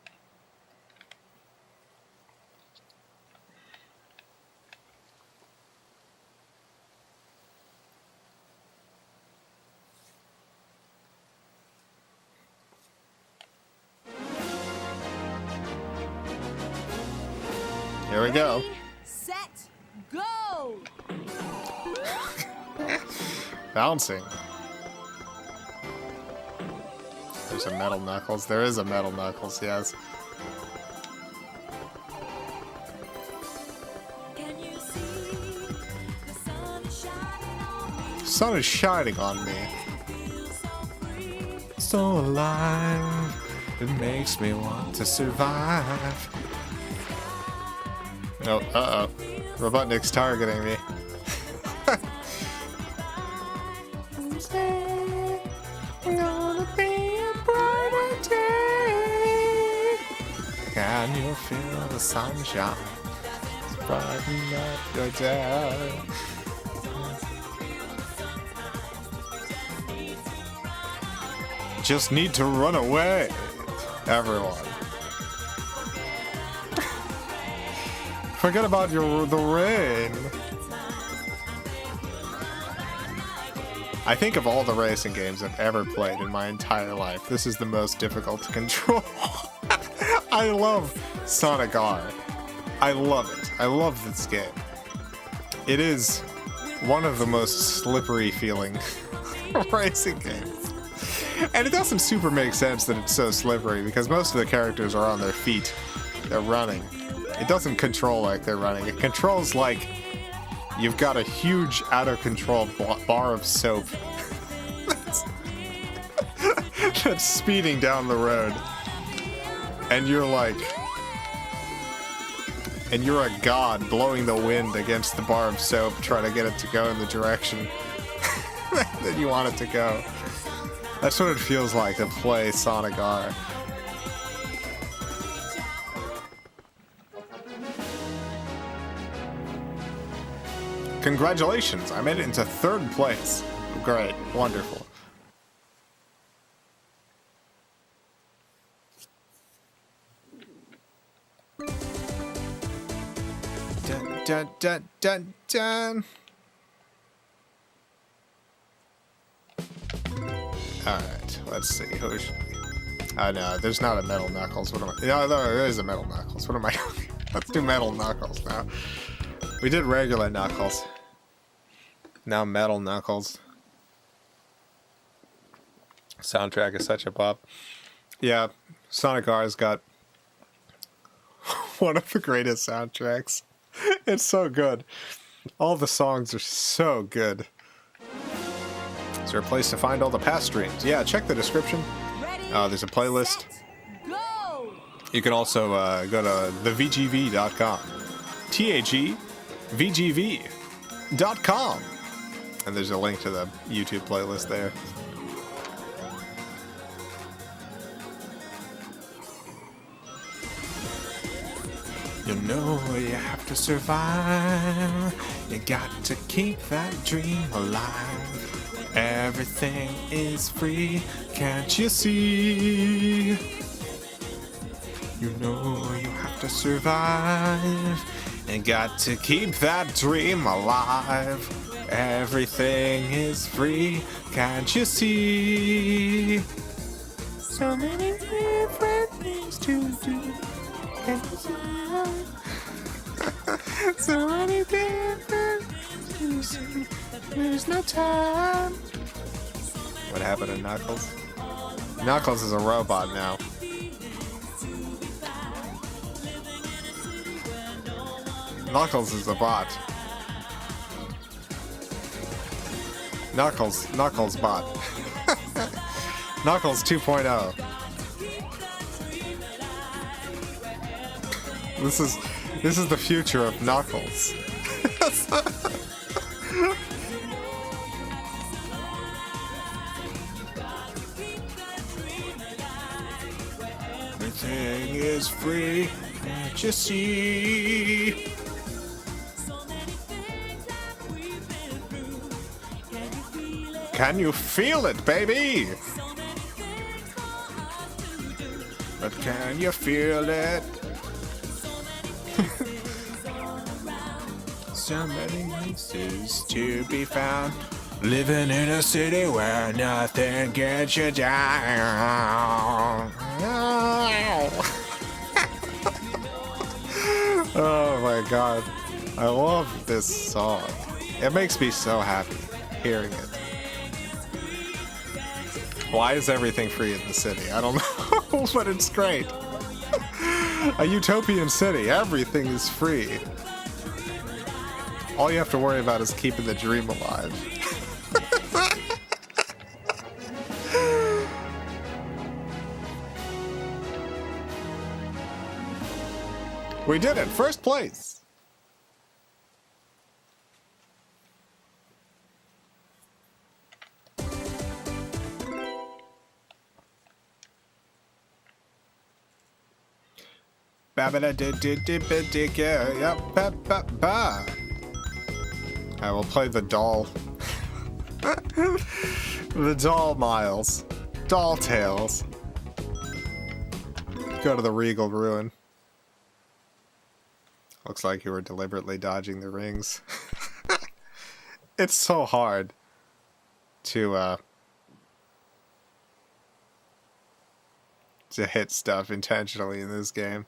Here we go. Set, go! Bouncing. There's a Metal Knuckles. There is a Metal Knuckles, yes. Can you see the sun is shining on me? The sun is shining on me. Feel so free. So alive. It makes me want to survive. Oh, uh-oh. Robotnik's targeting me. Gonna be a brighter day. Can you feel the sunshine? Brighten up your day. Just need to run away, everyone. Forget about the rain. I think of all the racing games I've ever played in my entire life, this is the most difficult to control. I love Sonic R. I love it. I love this game. It is one of the most slippery feeling racing games. And it doesn't super make sense that it's so slippery because most of the characters are on their feet. They're running. It doesn't control like they're running. It controls like you've got a huge, out-of-control bar of soap that's speeding down the road. And you're like... And you're a god blowing the wind against the bar of soap trying to get it to go in the direction that you want it to go. That's what it feels like to play Sonic R. Congratulations, I made it into 3rd place. Great, wonderful. dun dun dun dun. Alright, let's see. Who should we... Oh no, there's not a Metal Knuckles. What am I... No, there is a Metal Knuckles. What am I doing? Let's do Metal Knuckles now. We did regular Knuckles. Now Metal Knuckles. Soundtrack is such a bop. Yeah, Sonic R's got one of the greatest soundtracks. It's so good. All the songs are so good. Is there a place to find all the past streams? Yeah, check the description. There's a playlist. Set, go! You can also go to thevgv.com. TAGVGV.com. And there's a link to the YouTube playlist there. You know you have to survive. You got to keep that dream alive. Everything is free, can't you see? You know you have to survive. You got to keep that dream alive. Everything is free, can't you see? So many different things to do. Can't you see? So many different things to see. There's no time. What happened to Knuckles? Knuckles is a robot now. Knuckles is a bot. Knuckles bot. Knuckles 2.0. This is the future of Knuckles. Everything is free, can't you see? Can you feel it, baby? But can you feel it? So many places to be found. Living in a city where nothing gets you down. Oh my god. I love this song. It makes me so happy hearing it. Why is everything free in the city? I don't know, but it's great. A utopian city. Everything is free. All you have to worry about is keeping the dream alive. We did it! First place! I will play the doll. The doll miles. Doll tales. Go to the Regal Ruin. Looks like you were deliberately dodging the rings. It's so hard to hit stuff intentionally in this game.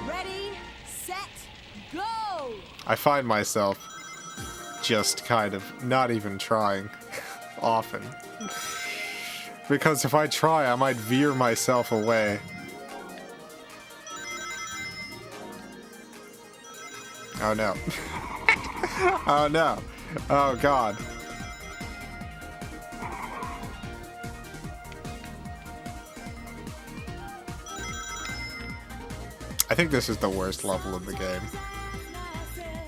Ready, set, go! I find myself just kind of not even trying often. Because if I try, I might veer myself away. Oh no. Oh no. Oh god. I think this is the worst level in the game.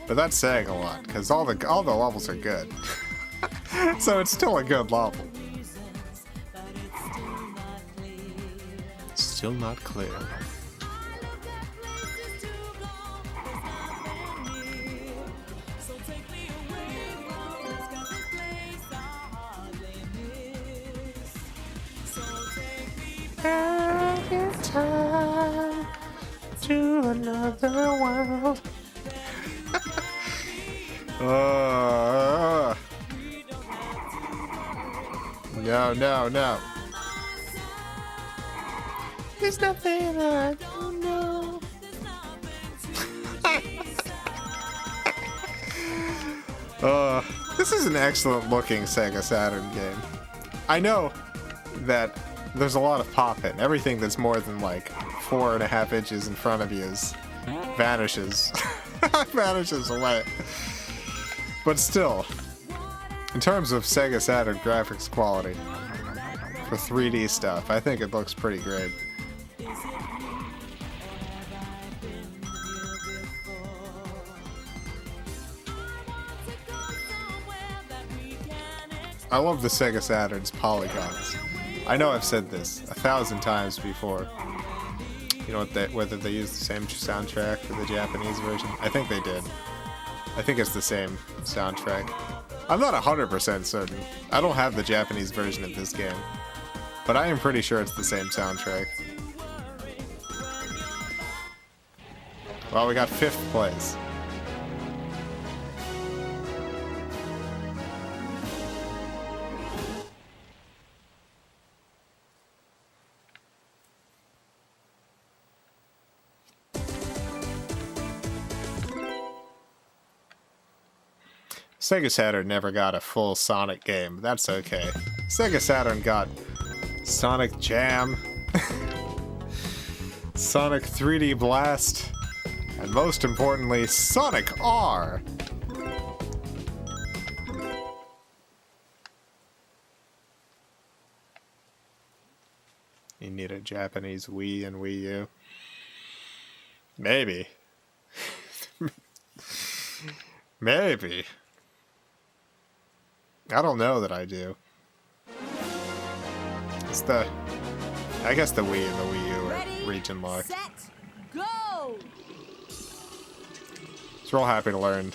But that's saying a lot, because all the levels are good. So it's still a good level. Still not clear. the world. uh, no, no, no. There's nothing I don't know. This is an excellent looking Sega Saturn game. I know that there's a lot of pop-in. Everything that's more than like 4.5 inches in front of you vanishes. Vanishes away. But still, in terms of Sega Saturn graphics quality for 3D stuff, I think it looks pretty great. I love the Sega Saturn's polygons. I know I've said this 1,000 times before. You know whether they use the same soundtrack for the Japanese version? I think they did. I think it's the same soundtrack. I'm not 100% certain. I don't have the Japanese version of this game. But I am pretty sure it's the same soundtrack. Well, we got 5th place. Sega Saturn never got a full Sonic game. That's okay. Sega Saturn got Sonic Jam, Sonic 3D Blast, and most importantly, Sonic R. You need a Japanese Wii and Wii U. Maybe. Maybe. I don't know that I do. It's I guess the Wii and the Wii U are region locked. Set, go! It's real happy to learn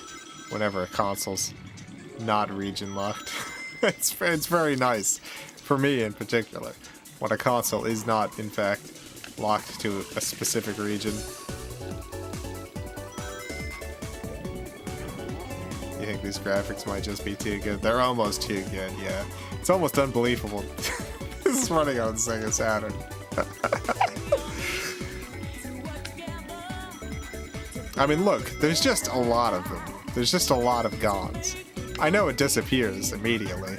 whenever a console's not region locked. It's very nice, for me in particular, when a console is not, in fact, locked to a specific region. You think these graphics might just be too good? They're almost too good, yeah. It's almost unbelievable. This is running on Sega Saturn. I mean, look, there's just a lot of them. There's just a lot of Gons. I know it disappears immediately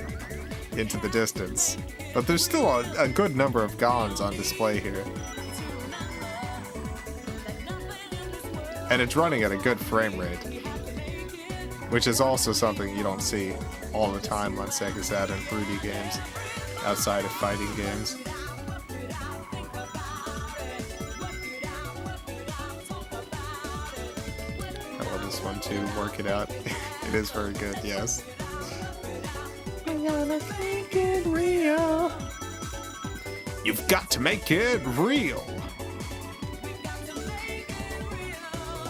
into the distance, but there's still a good number of Gons on display here. And it's running at a good frame rate, which is also something you don't see all the time on Sega Saturn 3D games, outside of fighting games. I love this one too, Work It Out. It is very good, yes. I'm gonna make it real. You've got to make it real.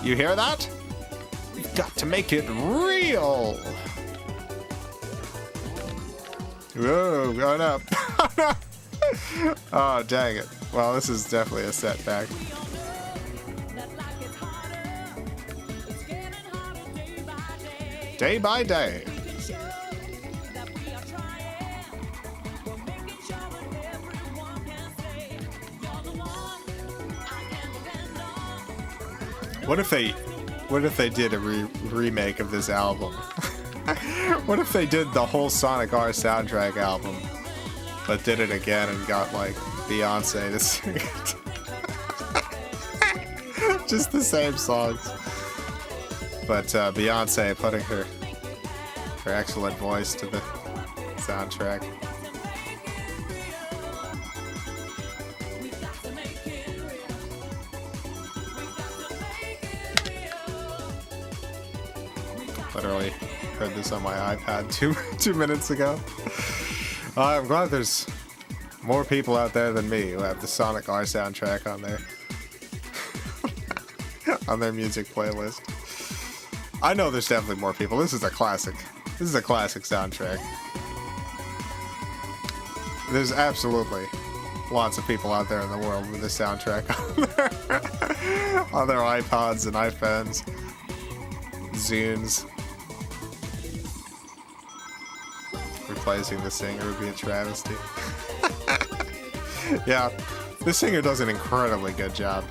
You hear that? Got to make it real. Whoa, going up. Oh, dang it. Well, this is definitely a setback. Day by day. What if they did a remake of this album? What if they did the whole Sonic R soundtrack album, but did it again and got like Beyonce to sing it? Just the same songs, but Beyonce putting her excellent voice to the soundtrack. Literally heard this on my iPad two minutes ago. I'm glad there's more people out there than me who have the Sonic R soundtrack on their music playlist. I know there's definitely more people. This is a classic. This is a classic soundtrack. There's absolutely lots of people out there in the world with this soundtrack on their iPods and iPhones, Zunes. Replacing the singer would be a travesty. Yeah, the singer does an incredibly good job.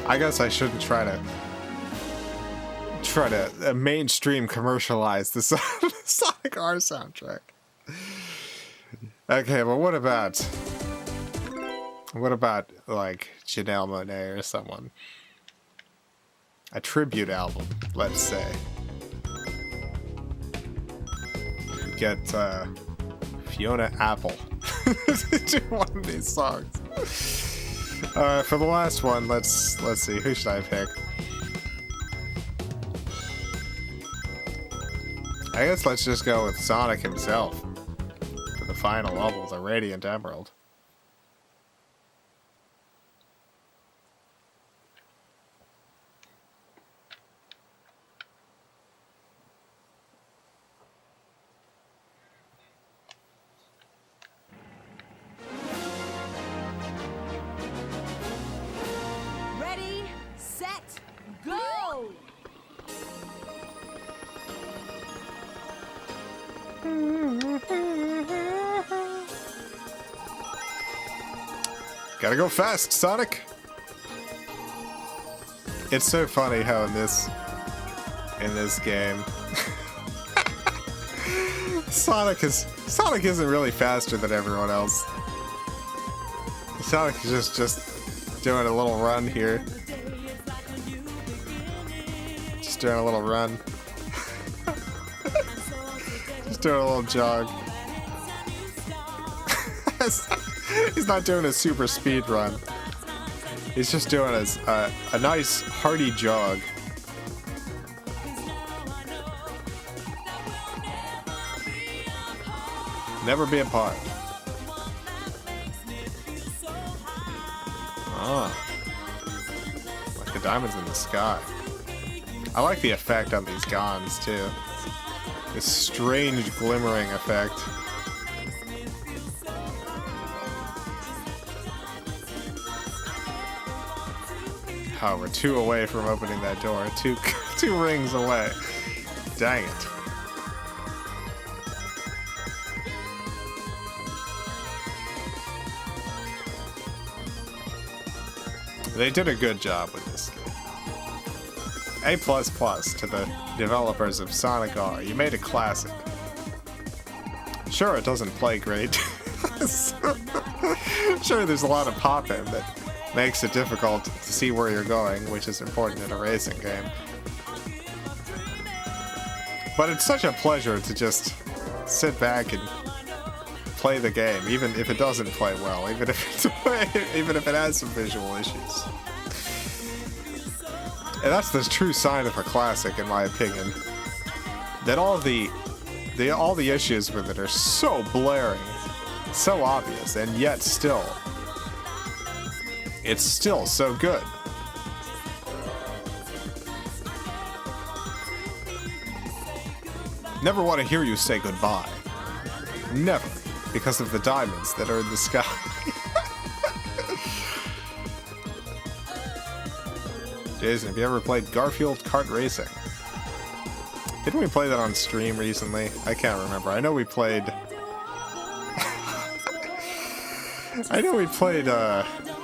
I guess I shouldn't try to mainstream commercialize the Sonic R soundtrack. Okay, but what about like Janelle Monáe or someone? A tribute album, let's say. Get Fiona Apple to do one of these songs. For the last one, let's see, who should I pick? I guess let's just go with Sonic himself for the final level, the Radiant Emerald. Ready, set, go! Gotta go fast, Sonic! It's so funny how in this game Sonic isn't really faster than everyone else. Sonic is just doing a little run here. Just doing a little run. Just doing a little jog. He's not doing a super speed run. He's just doing a nice hearty jog. Never be apart. Ah, like the diamonds in the sky. I like the effect on these guns too. This strange glimmering effect. Oh, we're 2 away from opening that door. Two rings away. Dang it. They did a good job with this game. A++ to the developers of Sonic R. You made a classic. Sure, it doesn't play great. Sure, there's a lot of pop-in that makes it difficult to see where you're going, which is important in a racing game. But it's such a pleasure to just sit back and play the game, even if it doesn't play well, even if it has some visual issues. And that's the true sign of a classic, in my opinion. That all the issues with it are so blaring, so obvious, and yet still, it's still so good. Never want to hear you say goodbye. Never. Because of the diamonds that are in the sky. Jason, have you ever played Garfield Kart Racing? Didn't we play that on stream recently? I can't remember. I know we played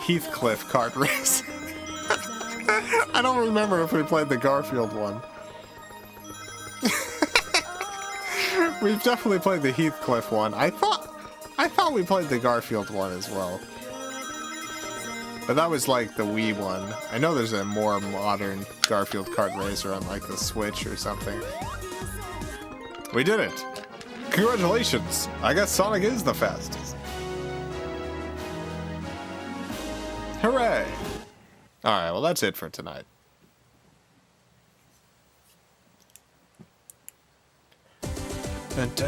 Heathcliff Kart Racing. I don't remember if we played the Garfield one. We've definitely played the Heathcliff one. I thought we played the Garfield one as well. But that was like the Wii one. I know there's a more modern Garfield Kart Racer on like the Switch or something. We did it! Congratulations! I guess Sonic is the fastest. Hooray! Alright, well that's it for tonight. Look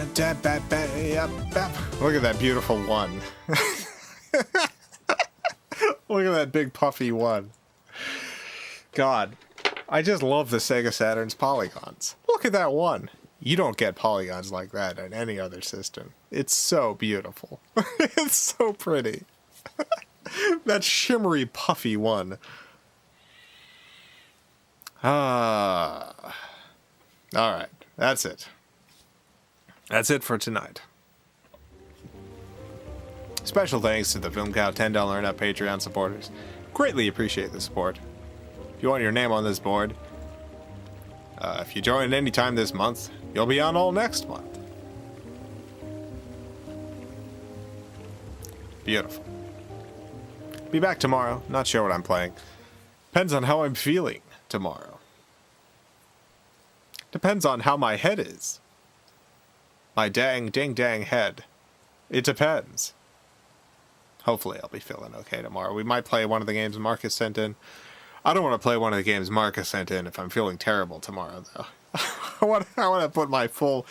at that beautiful one. Look at that big puffy one. God. I just love the Sega Saturn's polygons. Look at that one. You don't get polygons like that in any other system. It's so beautiful. It's so pretty. That shimmery, puffy one. Ah. Alright, that's it. That's it for tonight. Special thanks to the Film Cow $10 and up Patreon supporters. Greatly appreciate the support. If you want your name on this board, if you join any time this month, you'll be on all next month. Beautiful. Be back tomorrow. Not sure what I'm playing. Depends on how I'm feeling tomorrow. Depends on how my head is. My dang head. It depends. Hopefully I'll be feeling okay tomorrow. We might play one of the games Marcus sent in. I don't want to play one of the games Marcus sent in if I'm feeling terrible tomorrow, though. I want to put my full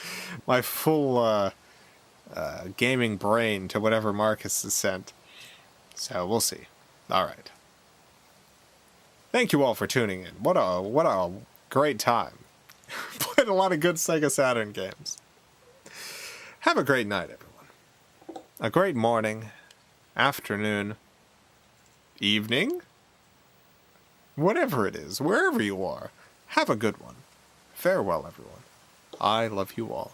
gaming brain to whatever Marcus has sent. So we'll see. All right. Thank you all for tuning in. What a great time. Played a lot of good Sega Saturn games. Have a great night, everyone. A great morning, afternoon, evening, whatever it is, wherever you are. Have a good one. Farewell, everyone. I love you all.